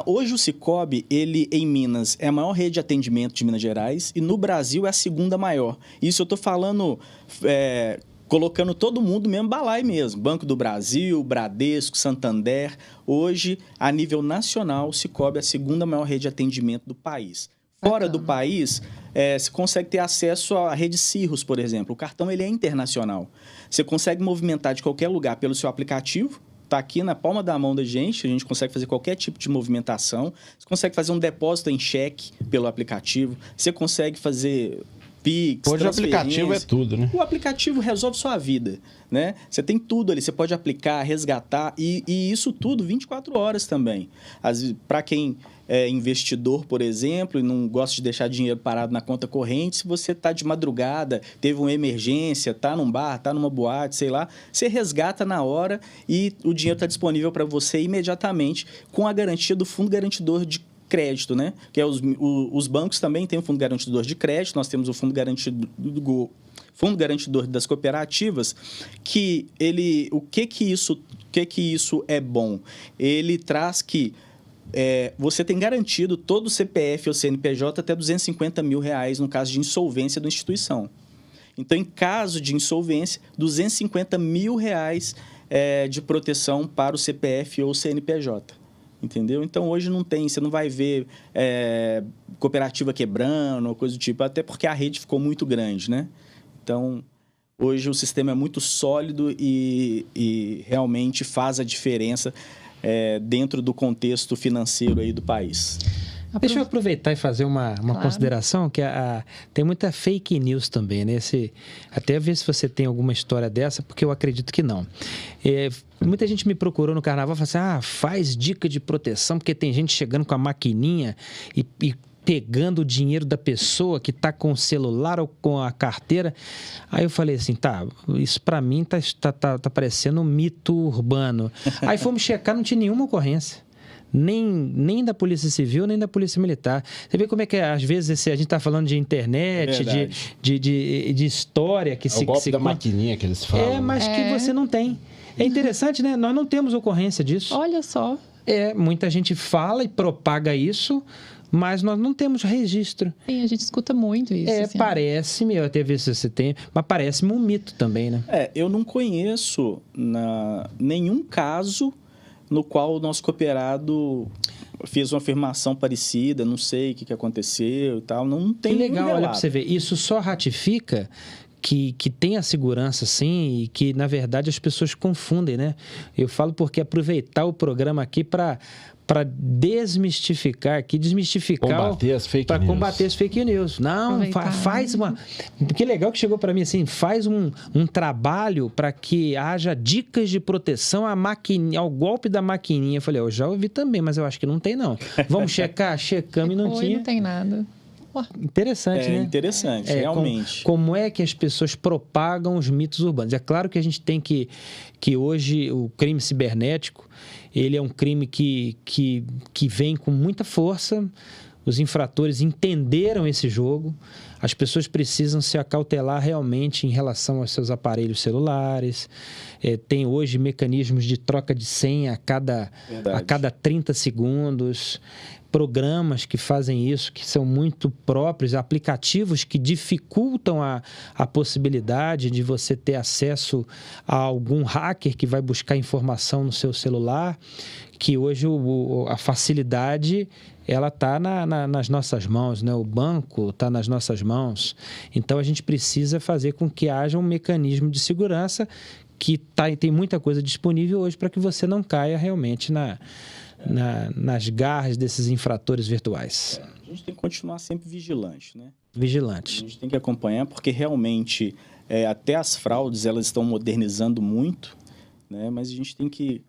Hoje o Sicoob, ele em Minas é a maior rede de atendimento de Minas Gerais e no Brasil é a segunda maior. Isso eu estou falando, colocando todo mundo no mesmo balaio mesmo. Banco do Brasil, Bradesco, Santander. Hoje, a nível nacional, o Sicoob é a segunda maior rede de atendimento do país. Fora do país, você consegue ter acesso à rede Cirrus, por exemplo. O cartão ele é internacional. Você consegue movimentar de qualquer lugar pelo seu aplicativo. Está aqui na palma da mão da gente, a gente consegue fazer qualquer tipo de movimentação. Você consegue fazer um depósito em cheque pelo aplicativo. Você consegue fazer Pix, hoje o aplicativo é tudo, né? O aplicativo resolve sua vida, né? Você tem tudo ali, você pode aplicar, resgatar e isso tudo 24 horas também. Para quem é investidor, por exemplo, e não gosta de deixar dinheiro parado na conta corrente, se você está de madrugada, teve uma emergência, está num bar, está numa boate, sei lá, você resgata na hora e o dinheiro está disponível para você imediatamente com a garantia do Fundo Garantidor de Crédito, né? Que os bancos também têm o Fundo Garantidor de Crédito, nós temos o Fundo Garantidor das Cooperativas, que o que isso é bom? Ele traz que você tem garantido todo o CPF ou CNPJ até R$250 mil no caso de insolvência da instituição. Então, em caso de insolvência, R$250 mil de proteção para o CPF ou CNPJ. Entendeu? Então, hoje você não vai ver cooperativa quebrando ou coisa do tipo, até porque a rede ficou muito grande, né? Então, hoje o sistema é muito sólido e realmente faz a diferença dentro do contexto financeiro aí do país. Deixa eu aproveitar e fazer uma consideração, que tem muita fake news também, né? Até ver se você tem alguma história dessa, porque eu acredito que não. Muita gente me procurou no carnaval e falou assim, faz dica de proteção, porque tem gente chegando com a maquininha e pegando o dinheiro da pessoa que está com o celular ou com a carteira. Aí eu falei assim, isso para mim tá parecendo um mito urbano. Aí fomos checar, não tinha nenhuma ocorrência. Nem da Polícia Civil, nem da Polícia Militar. Você vê como é que, às vezes, a gente está falando de internet, de história que se... O golpe da maquininha que eles falam. Mas que você não tem. É interessante, né? Nós não temos ocorrência disso. Olha só. Muita gente fala e propaga isso, mas nós não temos registro. Sim, a gente escuta muito isso. Assim. Parece-me, eu até vi se você tem, mas parece-me um mito também, né? Eu não conheço nenhum caso no qual o nosso cooperado fez uma afirmação parecida, não sei o que aconteceu e tal, não tem Que legal, nenhum olha relato. para você ver, isso só ratifica que tem a segurança, sim, e que, na verdade, as pessoas confundem, né? Eu falo porque aproveitar o programa aqui para desmistificar, Combater as fake para news. combater as fake news. Não, faz uma... Que legal que chegou para mim assim, faz um trabalho para que haja dicas de proteção ao golpe da maquininha. Eu falei, eu já ouvi também, mas eu acho que não tem, não. Vamos checar? Checamos e não tinha. Não tem nada. Interessante, né? Interessante, realmente. Como é que as pessoas propagam os mitos urbanos? É claro que a gente tem que hoje o crime cibernético, ele é um crime que vem com muita força, os infratores entenderam esse jogo, as pessoas precisam se acautelar realmente em relação aos seus aparelhos celulares, tem hoje mecanismos de troca de senha a cada 30 segundos, programas que fazem isso, que são muito próprios, aplicativos que dificultam a possibilidade de você ter acesso a algum hacker que vai buscar informação no seu celular, que hoje a facilidade ela está nas nossas mãos, né? O banco está nas nossas mãos. Então, a gente precisa fazer com que haja um mecanismo de segurança que tem muita coisa disponível hoje para que você não caia realmente nas garras desses infratores virtuais. A gente tem que continuar sempre vigilante, né? Vigilante. A gente tem que acompanhar, porque realmente até as fraudes elas estão modernizando muito, né? Mas a gente tem que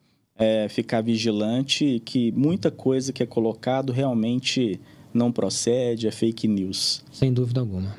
ficar vigilante, que muita coisa que é colocado realmente não procede, é fake news. Sem dúvida alguma.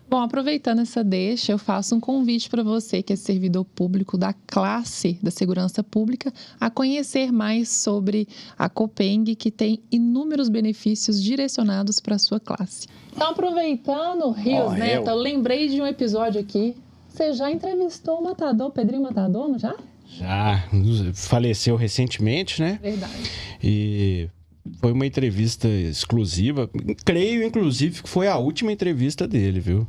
Bom, aproveitando essa deixa, eu faço um convite para você que é servidor público da classe da segurança pública a conhecer mais sobre a Copeng, que tem inúmeros benefícios direcionados para a sua classe. Então, aproveitando, Rios Neto, eu lembrei de um episódio aqui. Você já entrevistou o Matador, Pedrinho Matador, não já? Já, faleceu recentemente, né? Verdade. E foi uma entrevista exclusiva. Creio, inclusive, que foi a última entrevista dele, viu?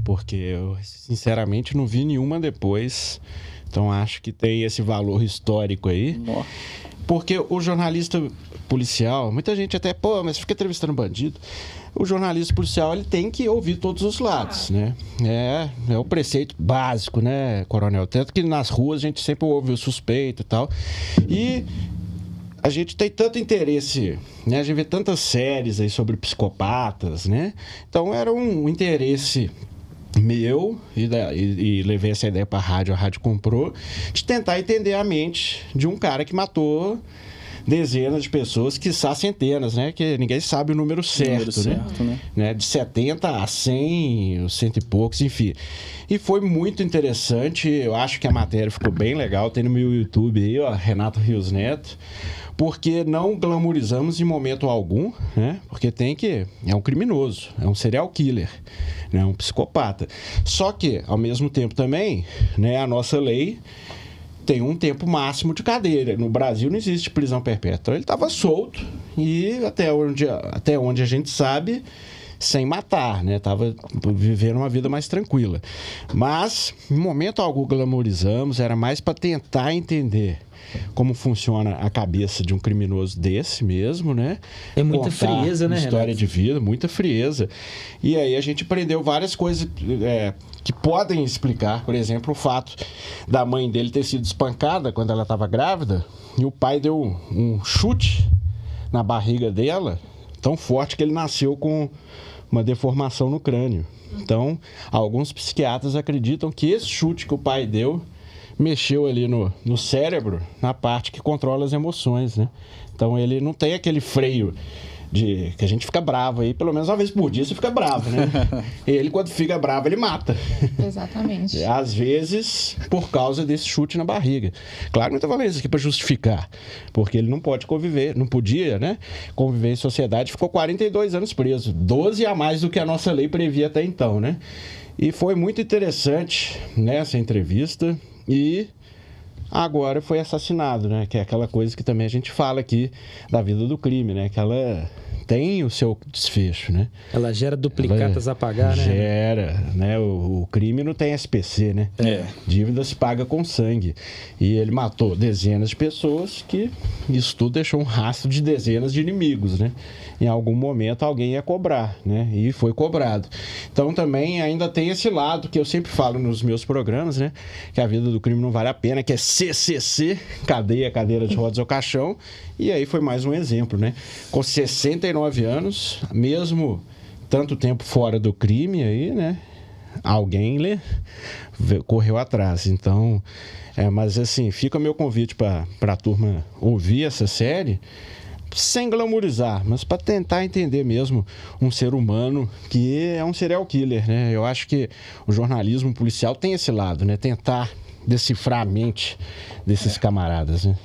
Porque eu, sinceramente, não vi nenhuma depois. Então, acho que tem esse valor histórico aí. Nossa. Porque o jornalista policial, muita gente até, mas fica entrevistando bandido. O jornalista policial, ele tem que ouvir todos os lados, né? É o preceito básico, né, Coronel? Tanto que nas ruas a gente sempre ouve o suspeito e tal. E a gente tem tanto interesse, né? A gente vê tantas séries aí sobre psicopatas, né? Então era um interesse meu, e levei essa ideia para a rádio comprou, de tentar entender a mente de um cara que matou dezenas de pessoas, quiçá centenas, né? Que ninguém sabe o número certo, né? De 70 a 100, 100 e poucos, enfim. E foi muito interessante, eu acho que a matéria ficou bem legal, tem no meu YouTube aí, ó, Renato Rios Neto, porque não glamorizamos em momento algum, né? Porque é um criminoso, é um serial killer, né? Um psicopata. Só que, ao mesmo tempo também, né, a nossa lei tem um tempo máximo de cadeia. No Brasil não existe prisão perpétua. Então, ele estava solto e até onde a gente sabe, sem matar, né? Estava vivendo uma vida mais tranquila. Mas, em momento algum, glamorizamos, era mais para tentar entender como funciona a cabeça de um criminoso desse mesmo, né? É muita frieza, né, história Renato? de vida, muita frieza. E aí a gente aprendeu várias coisas que podem explicar, por exemplo, o fato da mãe dele ter sido espancada quando ela estava grávida e o pai deu um chute na barriga dela tão forte que ele nasceu com uma deformação no crânio. Então, alguns psiquiatras acreditam que esse chute que o pai deu mexeu ali no cérebro, na parte que controla as emoções, né? Então ele não tem aquele freio que a gente fica bravo aí, pelo menos uma vez por dia você fica bravo, né? Ele, quando fica bravo, ele mata. Exatamente. Às vezes, por causa desse chute na barriga. Claro que não estou falando isso aqui para justificar, porque ele não podia, né? Conviver em sociedade, ficou 42 anos preso, 12 a mais do que a nossa lei previa até então, né? E foi muito interessante nessa entrevista. E agora foi assassinado, né? Que é aquela coisa que também a gente fala aqui da vida do crime, né? tem o seu desfecho, né? Ela gera duplicatas a pagar, né? Gera, né? O crime não tem SPC, né? Dívida se paga com sangue. E ele matou dezenas de pessoas, que isso tudo deixou um rastro de dezenas de inimigos, né? Em algum momento alguém ia cobrar, né? E foi cobrado. Então também ainda tem esse lado que eu sempre falo nos meus programas, né? Que a vida do crime não vale a pena, que é CCC, cadeia, cadeira de rodas ou caixão. E aí foi mais um exemplo, né? Com 69 anos, mesmo tanto tempo fora do crime aí, né? Alguém correu atrás. Então, mas assim, fica o meu convite para a turma ouvir essa série, sem glamourizar, mas para tentar entender mesmo um ser humano que é um serial killer, né? Eu acho que o jornalismo policial tem esse lado, né? Tentar decifrar a mente desses camaradas, né?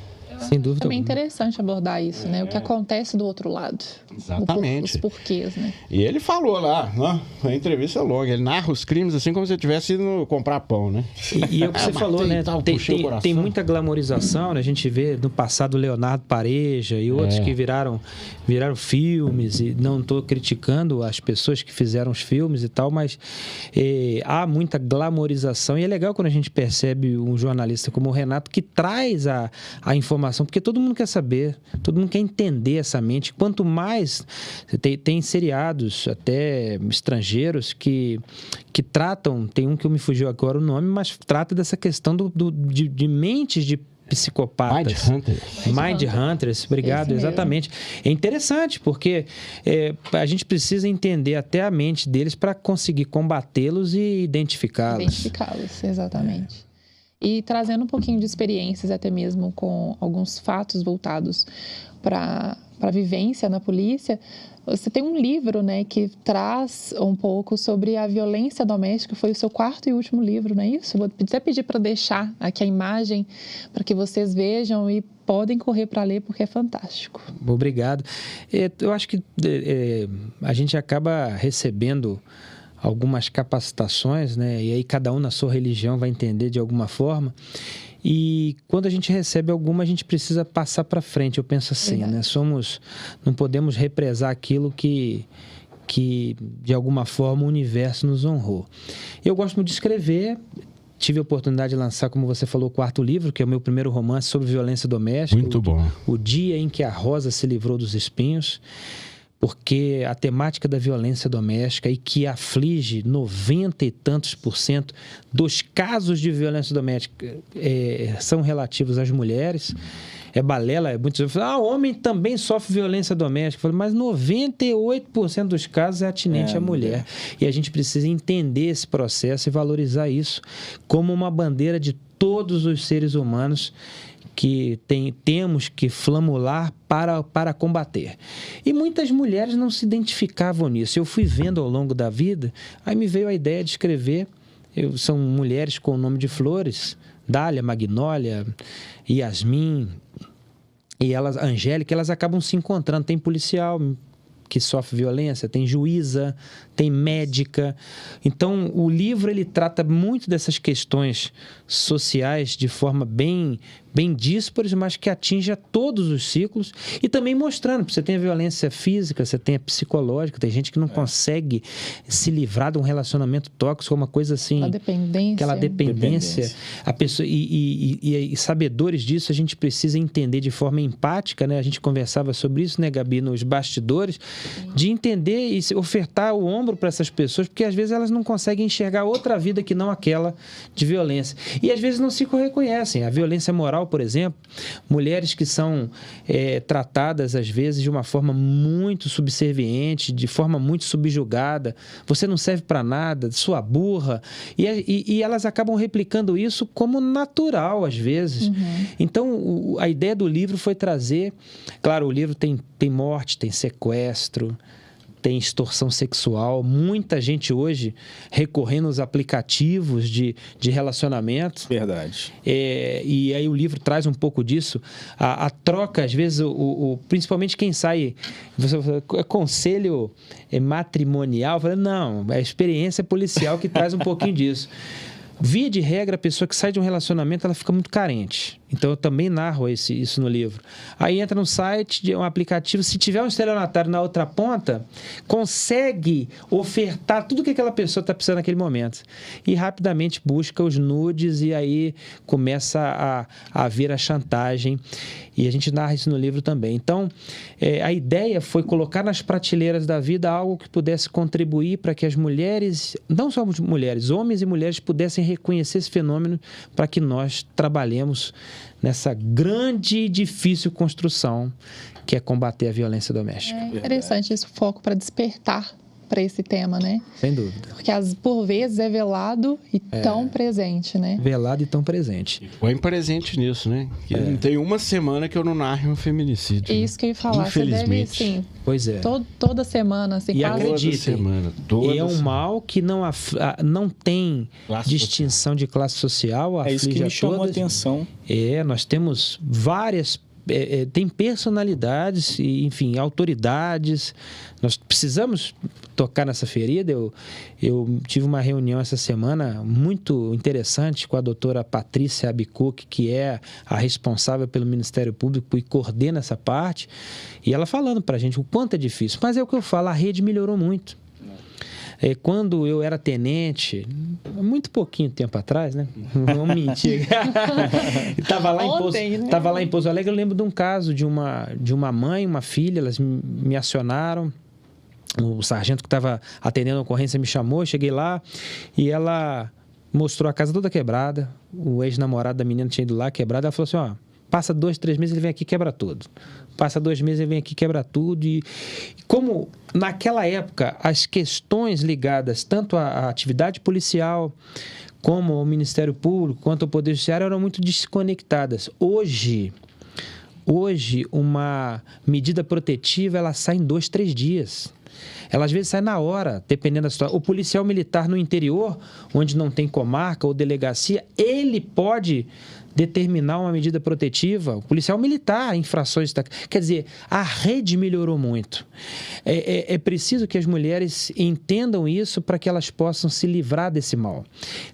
Sem dúvida. Também é interessante abordar isso, né? O que acontece do outro lado. Exatamente. Os porquês, né? E ele falou lá, a entrevista longa, ele narra os crimes assim como se ele tivesse ido comprar pão, né? E é o que você falou, né? Tem muita glamorização, né? A gente vê no passado Leonardo Pareja e outros que viraram filmes, e não estou criticando as pessoas que fizeram os filmes e tal, mas há muita glamorização, e é legal quando a gente percebe um jornalista como o Renato que traz a informação, porque todo mundo quer saber, todo mundo quer entender essa mente. Quanto mais tem seriados até estrangeiros que tratam, tem um que me fugiu agora o nome, mas trata dessa questão de mentes de psicopatas. Mind Hunters, obrigado, exatamente. É interessante, porque a gente precisa entender até a mente deles para conseguir combatê-los e identificá-los. Identificá-los, exatamente. E trazendo um pouquinho de experiências, até mesmo com alguns fatos voltados para a vivência na polícia, você tem um livro, né, que traz um pouco sobre a violência doméstica. Foi o seu quarto e último livro, não é isso? Vou até pedir para deixar aqui a imagem para que vocês vejam e podem correr para ler, porque é fantástico. Obrigado. Eu acho que a gente acaba recebendo algumas capacitações, né? E aí cada um na sua religião vai entender de alguma forma. E quando a gente recebe alguma, a gente precisa passar para frente. Eu penso assim, né? Não podemos represar aquilo que de alguma forma o universo nos honrou. Eu gosto muito de escrever. Tive a oportunidade de lançar, como você falou, o quarto livro, que é o meu primeiro romance sobre violência doméstica. Muito bom. O Dia em que a Rosa se livrou dos espinhos. Porque a temática da violência doméstica, e que aflige 90 e tantos % dos casos de violência doméstica são relativos às mulheres. É balela, muitas vezes falam, homem também sofre violência doméstica. Eu falo, mas 98% dos casos é atinente à mulher. E a gente precisa entender esse processo e valorizar isso como uma bandeira de todos os seres humanos que temos que flamular para combater. E muitas mulheres não se identificavam nisso. Eu fui vendo ao longo da vida, aí me veio a ideia de escrever. São mulheres com o nome de flores, Dália, Magnólia, Yasmin, e Angélica, elas acabam se encontrando. Tem policial que sofre violência, tem juíza, tem médica. Então, o livro ele trata muito dessas questões sociais de forma bem díspares, mas que atinge a todos os ciclos, e também mostrando, você tem a violência física, você tem a psicológica, tem gente que não consegue se livrar de um relacionamento tóxico, uma coisa assim... Aquela dependência. A pessoa, e sabedores disso, a gente precisa entender de forma empática, né? A gente conversava sobre isso, né, Gabi, nos bastidores, de entender e ofertar o ombro para essas pessoas, porque às vezes elas não conseguem enxergar outra vida que não aquela de violência. E às vezes não se reconhecem. A violência moral, por exemplo, mulheres que são tratadas às vezes de uma forma muito subserviente, de forma muito subjugada, você não serve para nada, sua burra, e elas acabam replicando isso como natural às vezes. Então a ideia do livro foi trazer, claro, o livro tem morte, tem sequestro, tem extorsão sexual, muita gente hoje recorrendo aos aplicativos de relacionamento. Verdade. E aí o livro traz um pouco disso, a troca, às vezes, principalmente quem sai, conselho matrimonial, fala, não, é a experiência policial que traz um pouquinho disso. Via de regra, a pessoa que sai de um relacionamento, ela fica muito carente. Então eu também narro isso no livro. Aí entra no site de um aplicativo, se tiver um estelionatário na outra ponta, consegue ofertar tudo que aquela pessoa está precisando naquele momento. E rapidamente busca os nudes e aí começa a vir a chantagem. E a gente narra isso no livro também. Então, a ideia foi colocar nas prateleiras da vida algo que pudesse contribuir para que as mulheres, não só mulheres, homens e mulheres pudessem reconhecer esse fenômeno para que nós trabalhemos nessa grande e difícil construção que é combater a violência doméstica. É interessante esse foco para despertar para esse tema, né? Sem dúvida. Porque por vezes é velado e tão presente, né? Velado e tão presente. Põe presente nisso, né? Que não tem uma semana que eu não narre um feminicídio. É isso que eu ia falar. Infelizmente. Você deve, assim, Pois é. toda semana, assim, E quase... acreditem, toda é um semana. mal que não tem Classe distinção de classe social. É isso que me chamou a atenção. Nós temos várias... tem personalidades, enfim, autoridades. Nós precisamos tocar nessa ferida. Eu tive uma reunião essa semana muito interessante com a doutora Patrícia Abicook, que é a responsável pelo Ministério Público e coordena essa parte, e ela falando para a gente o quanto é difícil. Mas é o que eu falo, a rede melhorou muito. Quando eu era tenente, muito pouquinho tempo atrás, né? Vamos mentir. Estava lá em Pouso Alegre, eu lembro de um caso de uma mãe, uma filha, elas me acionaram. O sargento que estava atendendo a ocorrência me chamou, eu cheguei lá e ela mostrou a casa toda quebrada. O ex-namorado da menina tinha ido lá quebrada. Ela falou assim, passa 2, 3 meses, ele vem aqui e quebra tudo. Passa 2 meses, ele vem aqui e quebra tudo. E como naquela época as questões ligadas tanto à atividade policial como ao Ministério Público, quanto ao Poder Judiciário, eram muito desconectadas. Hoje, uma medida protetiva, ela sai em 2, 3 dias. Ela às vezes sai na hora, dependendo da situação. O policial militar no interior, onde não tem comarca ou delegacia, ele pode determinar uma medida protetiva. O policial militar, infrações... Quer dizer, a rede melhorou muito. É preciso que as mulheres entendam isso para que elas possam se livrar desse mal.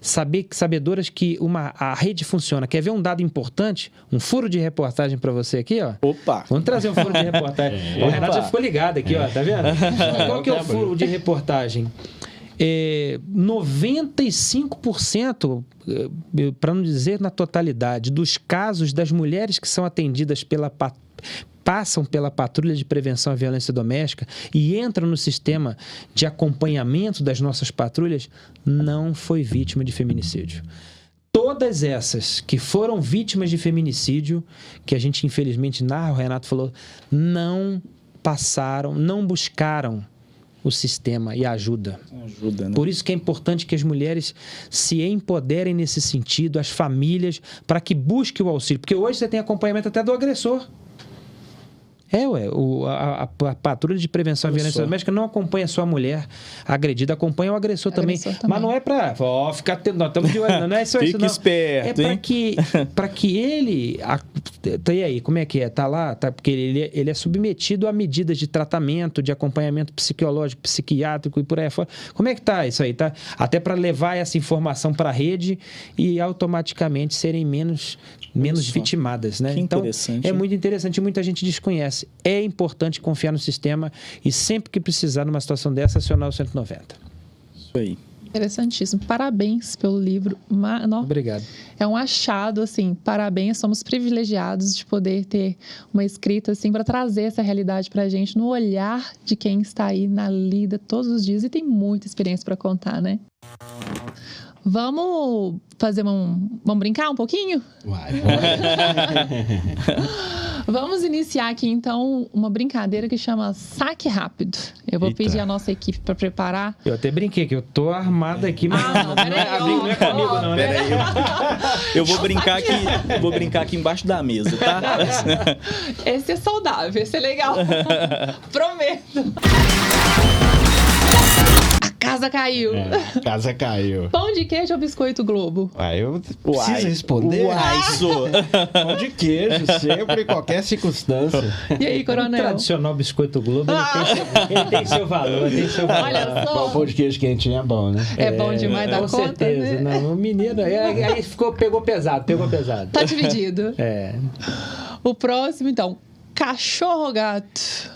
Sabedoras que a rede funciona. Quer ver um dado importante? Um furo de reportagem para você aqui, ó. Opa! Vamos trazer um furo de reportagem. O Renato já ficou ligado aqui, ó. Tá vendo? Qual que é o furo de reportagem? 95%, para não dizer na totalidade, dos casos das mulheres que são atendidas passam pela patrulha de prevenção à violência doméstica e entram no sistema de acompanhamento das nossas patrulhas, não foi vítima de feminicídio. Todas essas que foram vítimas de feminicídio, que a gente infelizmente narra, o Renato falou, não passaram, não buscaram o sistema e a ajuda. Ajuda, né? Por isso que é importante que as mulheres se empoderem nesse sentido, as famílias, para que busquem o auxílio. Porque hoje você tem acompanhamento até do agressor. A patrulha de prevenção à violência doméstica não acompanha a sua mulher agredida, acompanha o agressor também. Mas não é para ficar tendo... Nós estamos de olho, não é só isso, não. Fique esperto, é para que ele... E aí, como é que é? Tá lá? Porque ele é submetido a medidas de tratamento, de acompanhamento psicológico, psiquiátrico e por aí fora. Como é que tá isso aí? Tá? Até para levar essa informação para a rede e automaticamente serem menos vitimadas, né? Então, é muito interessante, muita gente desconhece. É importante confiar no sistema e sempre que precisar numa situação dessa, acionar o 190. Isso aí. Interessantíssimo. Parabéns pelo livro. Obrigado. É um achado, assim, parabéns. Somos privilegiados de poder ter uma escrita, assim, para trazer essa realidade para a gente no olhar de quem está aí na lida todos os dias e tem muita experiência para contar, né? Vamos fazer Vamos brincar um pouquinho? Vai. Vamos iniciar aqui, então, uma brincadeira que chama Saque Rápido. Eu vou pedir a nossa equipe para preparar. Eu até brinquei que eu tô armado aqui, mas não é comigo, não, né? Peraí. Eu vou brincar aqui embaixo da mesa, tá? Esse é saudável, esse é legal. Prometo. A Casa caiu. Casa caiu. Pão de queijo ou biscoito Globo? Eu preciso responder. Pão de queijo, sempre, em qualquer circunstância. E aí, O Coronel? tradicional biscoito Globo, ele tem seu valor, Olha só. Pão de queijo quentinho é bom, né? É bom demais da com conta, certeza. né? Não, o menino... Aí pegou pesado. Tá dividido. O próximo, então. Cachorro ou gato?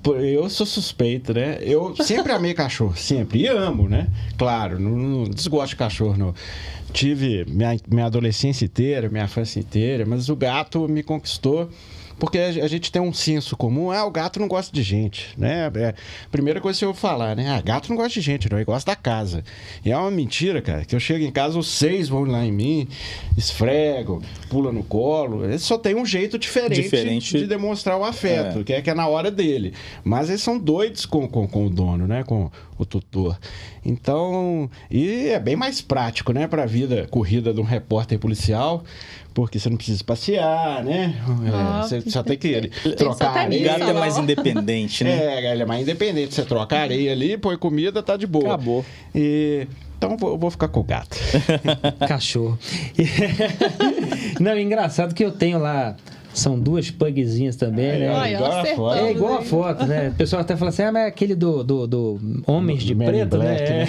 Eu sou suspeito, né? Eu sempre amei cachorro, sempre. E amo, né? Claro, não desgosto de cachorro, não. Tive minha adolescência inteira, minha infância inteira, mas o gato me conquistou porque a gente tem um senso comum. O gato não gosta de gente, né? Primeira coisa que eu vou falar, né? Gato não gosta de gente, não. Ele gosta da casa. E é uma mentira, cara, que eu chego em casa, os 6 vão lá em mim, esfregam, pulam no colo. Eles só tem um jeito diferente de demonstrar o afeto, que é na hora dele. Mas eles são doidos com o dono, né? Com o tutor. Então, e é bem mais prático, né? Pra vida corrida de um repórter policial, porque você não precisa passear, né? Você só tem que trocar areia. O gato é mais independente, né? Ele é mais independente. Você troca a areia ali, põe comida, tá de boa. Acabou. Então eu vou ficar com o gato. Cachorro. Não, é engraçado que eu tenho lá... São 2 pugzinhas também, né? É igual a foto, né? O pessoal até fala assim, mas é aquele do Homens de Preto, Black, né?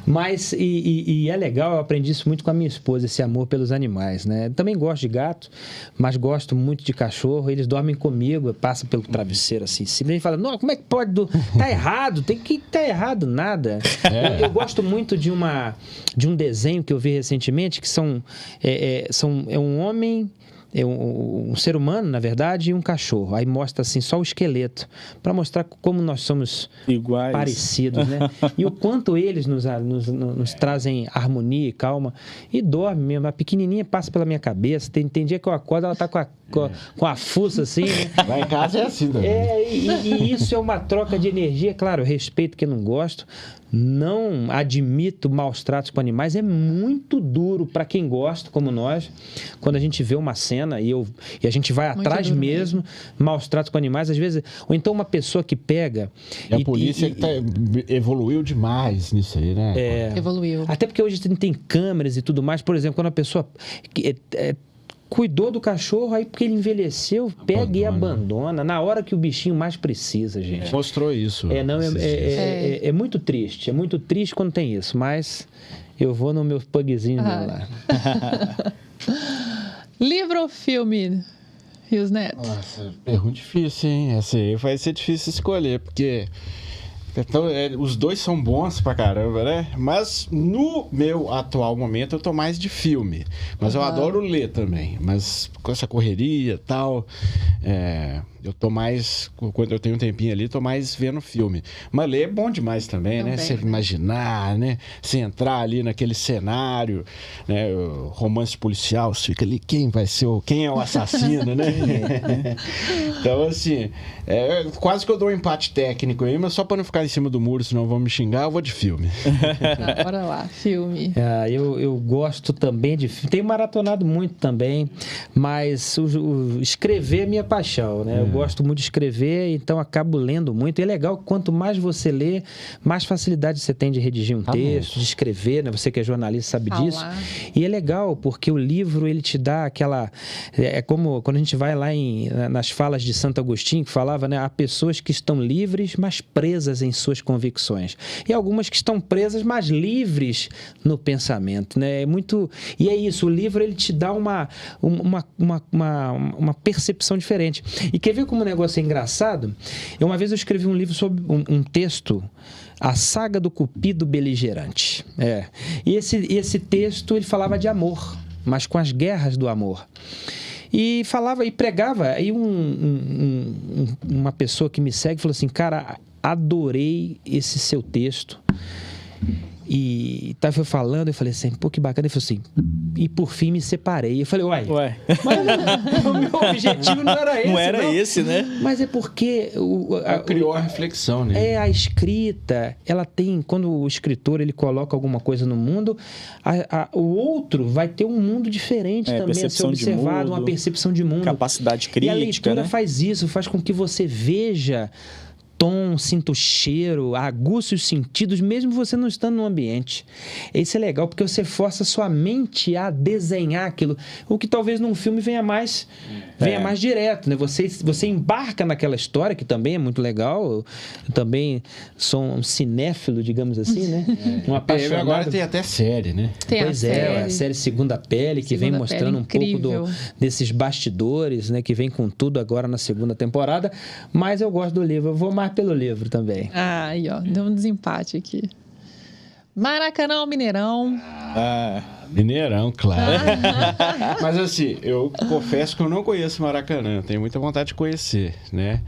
Mas, e é legal, eu aprendi isso muito com a minha esposa, esse amor pelos animais, né? Também gosto de gato, mas gosto muito de cachorro. Eles dormem comigo, passam pelo travesseiro assim. Se nem fala, não, como é que pode? Tá errado, tá errado, nada. Eu gosto muito de um desenho que eu vi recentemente, que é um homem... É um ser humano, na verdade, e um cachorro. Aí mostra assim só o esqueleto, para mostrar como nós somos iguais, parecidos, né? E o quanto eles nos trazem harmonia e calma. E dorme mesmo. A pequenininha passa pela minha cabeça. Tem dia que eu acordo, ela tá com a fuça assim, né? Lá em casa é assim também. E isso é uma troca de energia. Claro, eu respeito quem não gosta. Não admito maus tratos com animais. É muito duro para quem gosta, como nós, quando a gente vê uma cena e a gente vai atrás mesmo, maus tratos com animais, às vezes, ou então uma pessoa que pega... E a polícia evoluiu demais nisso aí, né? Evoluiu. Até porque hoje tem câmeras e tudo mais. Por exemplo, quando a pessoa... cuidou do cachorro, aí porque ele envelheceu, pega e abandona na hora que o bichinho mais precisa, gente. Mostrou isso. É muito triste quando tem isso, mas eu vou no meu pugzinho lá. Livro ou filme, Rios Neto? Nossa, pergunta difícil, hein? Essa aí vai ser difícil escolher, porque... Então, os dois são bons pra caramba, né? Mas no meu atual momento eu tô mais de filme. Mas eu adoro ler também. Mas com essa correria e tal, eu tô mais... Quando eu tenho um tempinho ali, tô mais vendo filme. Mas ler é bom demais também, né? Você imaginar, né? Você entrar ali naquele cenário, né? O romance policial, você fica ali, quem é o assassino, né? Então, assim, quase que eu dou um empate técnico aí, mas só pra não ficar em cima do muro, senão vão me xingar, eu vou de filme. Bora lá, filme. Eu gosto também de filme. Tenho maratonado muito também, mas escrever é minha paixão, né? Eu gosto muito de escrever, então acabo lendo muito. E é legal, quanto mais você lê, mais facilidade você tem de redigir um texto, de escrever, né? Você que é jornalista sabe disso. E é legal, porque o livro, ele te dá aquela... É como quando a gente vai lá nas falas de Santo Agostinho, que falava, né? Há pessoas que estão livres, mas presas em suas convicções. E algumas que estão presas, mas livres no pensamento, né? E é isso, o livro, ele te dá uma percepção diferente. E quer ver como o negócio é engraçado? Uma vez eu escrevi um livro sobre um texto, A Saga do Cupido Beligerante. E esse texto, ele falava de amor, mas com as guerras do amor. E falava e pregava. Aí uma pessoa que me segue falou assim, cara, adorei esse seu texto. E foi falando, eu falei assim, pô, que bacana. Ele falou assim, e por fim me separei. Eu falei, uai. Mas o meu objetivo não era esse. Não era esse, né? Mas é porque... criou a reflexão, né? A escrita, ela tem... Quando o escritor, ele coloca alguma coisa no mundo, o outro vai ter um mundo diferente também a ser observado, uma percepção de mundo. Capacidade crítica, e a leitura faz isso, faz com que você veja tom, sinta o cheiro, aguça os sentidos, mesmo você não estando no ambiente. Isso é legal, porque você força sua mente a desenhar aquilo, o que talvez num filme venha mais direto, né? Você embarca naquela história, que também é muito legal. Eu também sou um cinéfilo, digamos assim, né? Um apaixonado. Agora tem até série, né? A série Segunda Pele, que vem mostrando um pouco desses bastidores, né? Que vem com tudo agora na segunda temporada. Mas eu gosto do livro, eu vou mais pelo livro também. Aí, ó, deu um desempate aqui. Maracanã ou Mineirão? Mineirão, claro. Mas assim, eu confesso que eu não conheço Maracanã, tenho muita vontade de conhecer, né?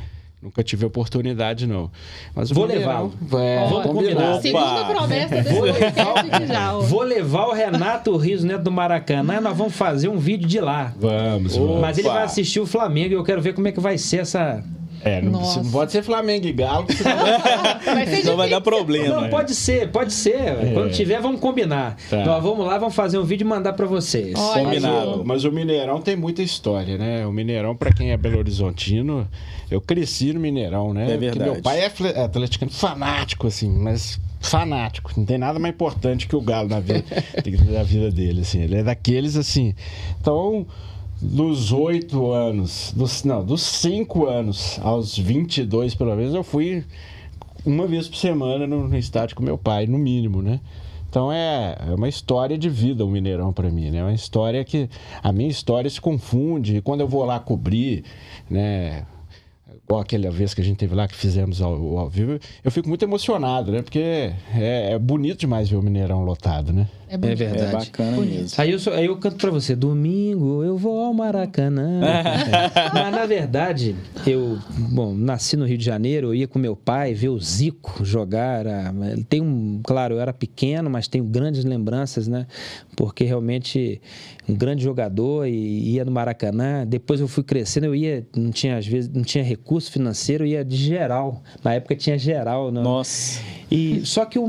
Nunca tive oportunidade, não. Mas vou levá-lo. Vou combinar. Segunda promessa desse podcast já. Vou levar o Renato Riso Neto do Maracanã e nós vamos fazer um vídeo de lá. Vamos. Mas ele vai assistir o Flamengo e eu quero ver como é que vai ser essa... Não pode ser Flamengo e Galo, senão vai dar problema. Não, pode ser. Quando tiver, vamos combinar. Tá. Nós vamos lá, vamos fazer um vídeo e mandar pra vocês. Combinado. Mas o Mineirão tem muita história, né? O Mineirão, pra quem é Belo Horizontino, eu cresci no Mineirão, né? É verdade. Porque meu pai é atleticano fanático, assim, mas fanático. Não tem nada mais importante que o Galo na vida dele, assim. Ele é daqueles, assim... Então... Dos 8 anos, dos 5 anos aos 22, pelo menos, eu fui uma vez por semana no estádio com meu pai, no mínimo, né? Então é uma história de vida o Mineirão para mim, né? É uma história que... A minha história se confunde. E quando eu vou lá cobrir, né... Igual aquela vez que a gente teve lá, que fizemos ao vivo, eu fico muito emocionado, né? Porque é bonito demais ver o Mineirão lotado, né? É verdade. É bacana mesmo. Aí eu canto pra você, domingo eu vou ao Maracanã. Mas, na verdade, eu nasci no Rio de Janeiro, eu ia com meu pai ver o Zico jogar. Claro, eu era pequeno, mas tenho grandes lembranças, né? Porque realmente um grande jogador e ia no Maracanã. Depois eu fui crescendo, às vezes não tinha recurso financeiro, eu ia de geral. Na época tinha geral. Né? Nossa. Só que eu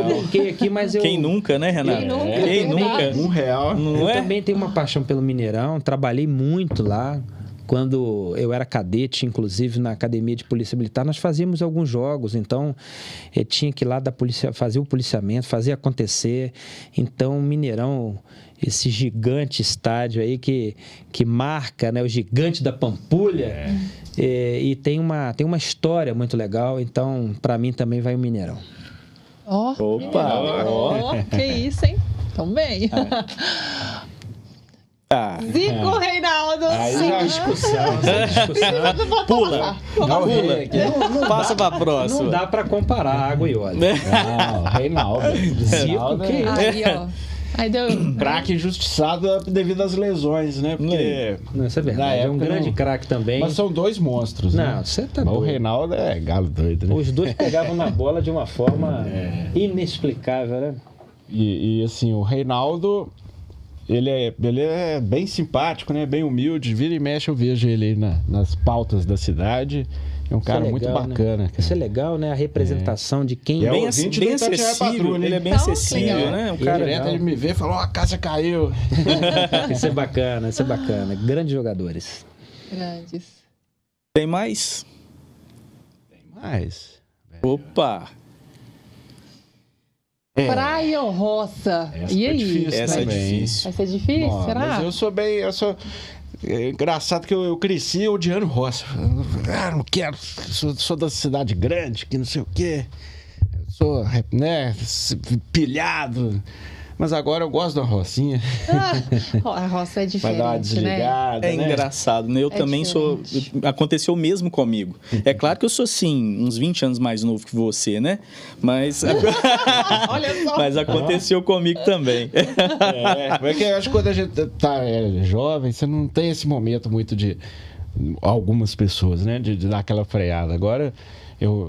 brinquei aqui, mas eu... Quem nunca, né, Renato? Quem nunca? R$1. Eu também tenho uma paixão pelo Mineirão, trabalhei muito lá. Quando eu era cadete, inclusive na Academia de Polícia Militar, nós fazíamos alguns jogos, então tinha que ir lá da polícia, fazer o policiamento, fazer acontecer. Então, Mineirão, esse gigante estádio aí que marca, né, o gigante da Pampulha, e tem uma história muito legal, então, para mim também vai o Mineirão. Opa! Que isso, hein? Tão bem. Zico, Reinaldo. Sem discussão. Pula. Passa pra próxima. Não dá pra comparar água e óleo. Não, Reinaldo. Zico, que isso? Aí, ó. Aí deu... Craque injustiçado devido às lesões, né? Porque... Não, isso é verdade. É um grande craque também. Mas são dois monstros, né? Não, você tá doido. O Reinaldo é galo doido, né? Os dois pegavam na bola de uma forma inexplicável, né? E assim, o Reinaldo... Ele é bem simpático, né? Bem humilde. Vira e mexe, eu vejo ele aí nas pautas da cidade. É um cara muito bacana. Né? Isso é legal, né? A representação de quem... Bem acessível. Ele é bem acessível, né? Um cara direto ele me vê e falou, a casa caiu. Isso é bacana. Grandes jogadores. Grandes. Tem mais? Tem mais. Opa! Praia ou roça? E aí? Difícil, essa também. é difícil. Vai ser difícil, Não, será? Mas é engraçado que eu cresci odiando roça. Não quero, sou da cidade grande, que não sei o quê. Sou, né, pilhado. Mas agora eu gosto da rocinha. A roça é diferente, Vai dar uma desligada, né? É engraçado, né? Eu também diferente. Aconteceu o mesmo comigo. É claro que eu sou, assim, uns 20 anos mais novo que você, né? Mas... Olha só. Mas aconteceu comigo também. Porque eu acho que quando a gente tá jovem, você não tem esse momento muito de... Algumas pessoas, né? De dar aquela freada. Agora...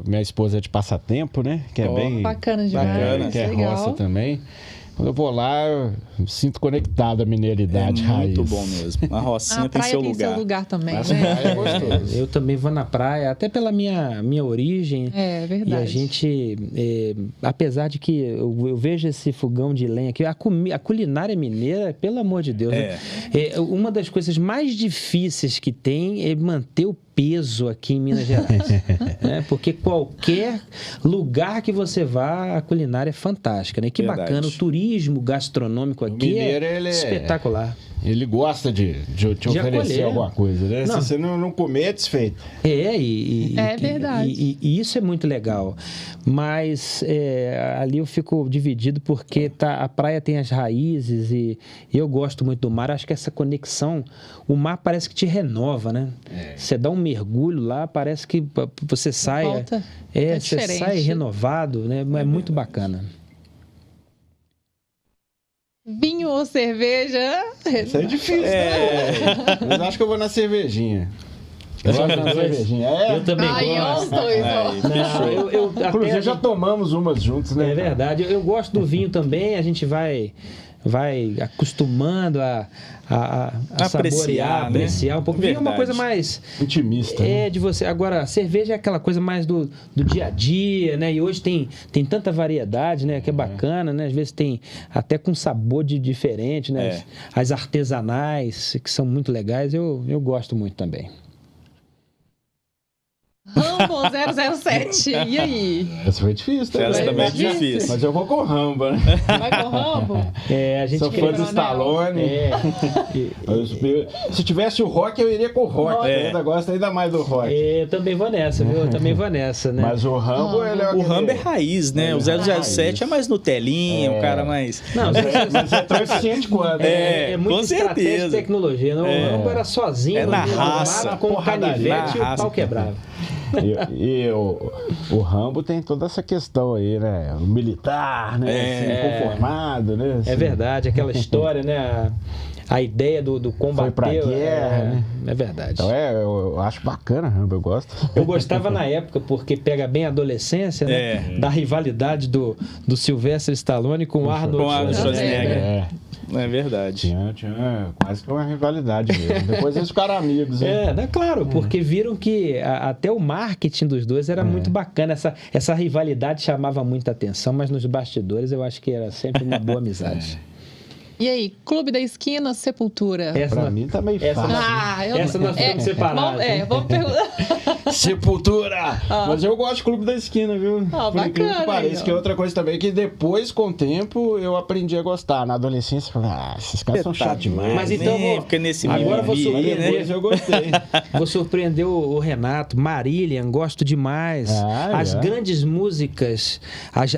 minha esposa é de Passatempo, né? Que é bem bacana demais. Bacana, que é legal. roça também. Quando eu vou lá, eu me sinto conectado à mineiridade raiz. Muito bom mesmo. A rocinha tem seu lugar. Tem seu lugar também, Mas né? é gostoso. Eu também vou na praia, até pela minha origem. É verdade. E a gente, apesar de que eu vejo esse fogão de lenha aqui, a culinária mineira, pelo amor de Deus, né? Uma das coisas mais difíceis que tem é manter o peso aqui em Minas Gerais. Né? Porque qualquer lugar que você vá, a culinária é fantástica. Né? Que Verdade. bacana, o turismo gastronômico aqui mineiro, é ele é- espetacular. Ele gosta de te oferecer acolher. alguma coisa, né? Não. Se você não comer, é desfeito. É verdade. E isso é muito legal. Mas ali eu fico dividido porque a praia tem as raízes e eu gosto muito do mar. Acho que essa conexão, o mar parece que te renova, né? Você dá um mergulho lá, parece que você sai... Volta. você diferente. sai renovado, né? É muito bacana. Vinho ou cerveja? Isso é difícil, né? Mas acho que eu vou na cervejinha. Eu gosto na cervejinha. Eu também Ai, ó, os gosto. dois, ó. Aí, Não, fechou. eu até Inclusive, já tomamos umas juntos, né? É verdade. Eu gosto do vinho também. A gente vai acostumando a saborear, né? apreciar um pouco. Vinho é uma Verdade. coisa mais... Intimista. né? de você. Agora, a cerveja é aquela coisa mais do dia a dia, né? E hoje tem tanta variedade, né? Que é bacana, né? Às vezes tem até com sabor diferente, né? As artesanais, que são muito legais, eu gosto muito também. Rambo 007. E aí? Essa foi difícil, Essa também. também é difícil. difícil. Mas eu vou com o Rambo, né? Vai com o Rambo? A gente Sou fã queria- do Stallone. Se tivesse o Rock, eu iria com o Rock. Eu ainda gosto ainda mais do Rock. Eu também vou nessa, viu? Eu também vou nessa, né? Mas o Rambo, ele é O aquele- Rambo é raiz, né? O 007 é mais Nutelinha, o cara mais... Não, Mas é tão eficiente quanto. né? é muito com estratégia e certeza. tecnologia. Não, O Rambo era sozinho, É na no raça, mato, com o porradaria. canivete e Na o raça. pau quebrava. E o Rambo tem toda essa questão aí, né? O militar, né? Assim, conformado, né? É Assim, verdade, aquela história, né? A ideia do combater. pra guerra, né? É verdade. Então eu acho bacana, Rambo, eu gosto. Eu gostava na época, porque pega bem a adolescência, né? Da rivalidade do Sylvester Stallone com o Arnold Com Arnold Schwarzenegger. É, É verdade. tinha quase que uma rivalidade mesmo. Depois eles ficaram amigos, né? né, claro, porque viram que até o marketing dos dois era muito bacana. Essa rivalidade chamava muita atenção, mas nos bastidores eu acho que era sempre uma boa amizade. E aí, Clube da Esquina, Sepultura? Pra mim tá meio essa fácil. essa nós temos separados. Vamos perguntar. Sepultura! Mas eu gosto de Clube da Esquina, viu? Ah, Por incrível bacana, que pareça, aí, ó. que é outra coisa também, que depois, com o tempo, eu aprendi a gostar. Na adolescência, eu falei, esses caras são chatos demais. Mas então vou- Fica nesse agora vou mimimi, subir, né? Depois eu gostei. Vou surpreender o Renato. Marílian, gosto demais. As grandes músicas,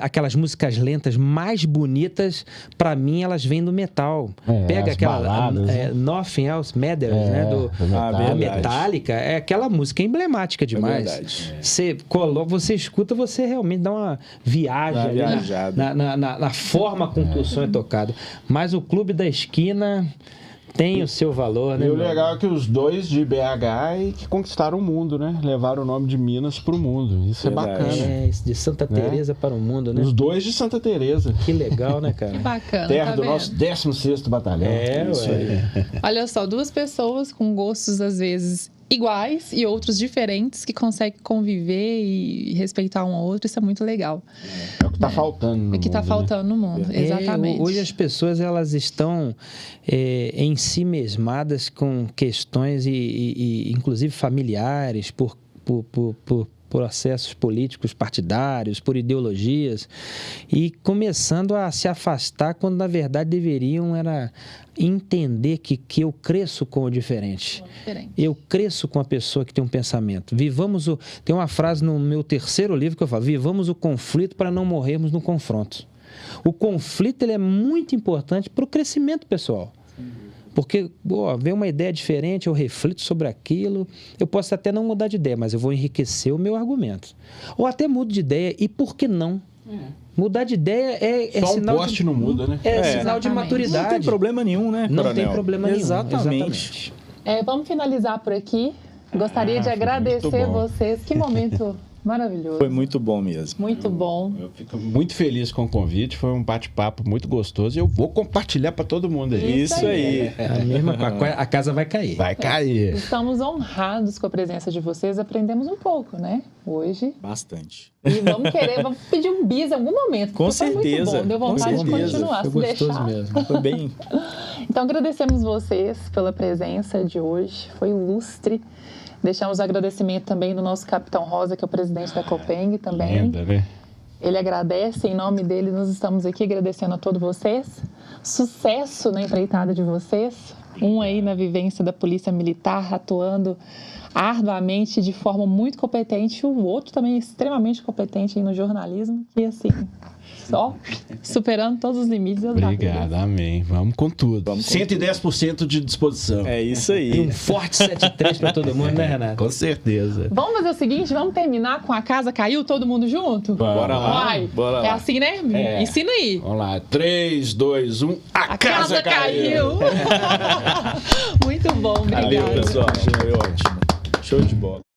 aquelas músicas lentas mais bonitas, pra mim, elas vêm do metal. Pega as aquela baladas, né? Nothing Else Matters, né? Do verdade. Metallica. É aquela música emblemática demais. verdade. Você escuta, você realmente dá uma viagem Dá uma ali viajada. na forma com que o som é tocado. Mas o Clube da Esquina tem o seu valor, né? E o meu? legal é que os dois de BH e que conquistaram o mundo, né? Levaram o nome de Minas pro mundo. Isso Verdade. é bacana. Isso de Santa Teresa para o mundo, né? Os dois de Santa Teresa. Que legal, né, cara? Bacana, Terra tá do vendo? nosso 16º Batalhão. Isso aí. Olha só, duas pessoas com gostos às vezes iguais e outros diferentes que conseguem conviver e respeitar um ao outro, isso é muito legal. É o que tá faltando no É que tá mundo, né? faltando no mundo, exatamente. Hoje as pessoas elas estão em si mesmadas com questões e inclusive familiares por processos políticos partidários, por ideologias, e começando a se afastar quando na verdade deveriam era entender que eu cresço com o diferente. Eu cresço com a pessoa que tem um pensamento. Tem uma frase no meu terceiro livro que eu falo: vivamos o conflito para não morrermos no confronto. O conflito ele é muito importante para o crescimento pessoal. Porque vem uma ideia diferente, eu reflito sobre aquilo, eu posso até não mudar de ideia, mas eu vou enriquecer o meu argumento. Ou até mudo de ideia, e por que não? Mudar de ideia é Só um sinal poste de... não muda, né? É sinal Exatamente. de maturidade. Não tem problema nenhum, né, Não Coronel? tem problema nenhum. Exatamente. Vamos finalizar por aqui. Gostaria de foi agradecer muito bom. vocês. Que momento maravilhoso. Foi muito bom mesmo. Muito bom. Eu fico muito feliz com o convite, foi um bate-papo muito gostoso e eu vou compartilhar para todo mundo aí. Isso aí. A casa vai cair. Vai cair. Estamos honrados com a presença de vocês. Aprendemos um pouco, né? Hoje. Bastante. E vamos pedir um bis em algum momento. Com porque foi certeza. Muito bom. Deu vontade Com de certeza. continuar, Foi se gostoso deixar. mesmo. Foi bem... Então agradecemos vocês pela presença de hoje. Foi ilustre. Deixamos agradecimento também do nosso Capitão Rosa, que é o presidente da Copeng também. Lenda, né? Ele agradece, em nome dele, nós estamos aqui agradecendo a todos vocês. Sucesso na empreitada de vocês. Um aí na vivência da Polícia Militar, atuando arduamente, de forma muito competente. O outro também extremamente competente aí no jornalismo. E assim, só superando todos os limites. Obrigado, amém. Vamos com tudo. 110% de disposição. É isso aí. E um forte 7-3 para todo mundo, né, Renato? Com certeza. Vamos fazer o seguinte, vamos terminar com A Casa Caiu, todo mundo junto? Bora lá. Vai. Bora lá. É assim, né? É. Ensina aí. Vamos lá. 3, 2, 1. A casa caiu! Muito bom, obrigada. Valeu, pessoal. Foi ótimo. Show de bola.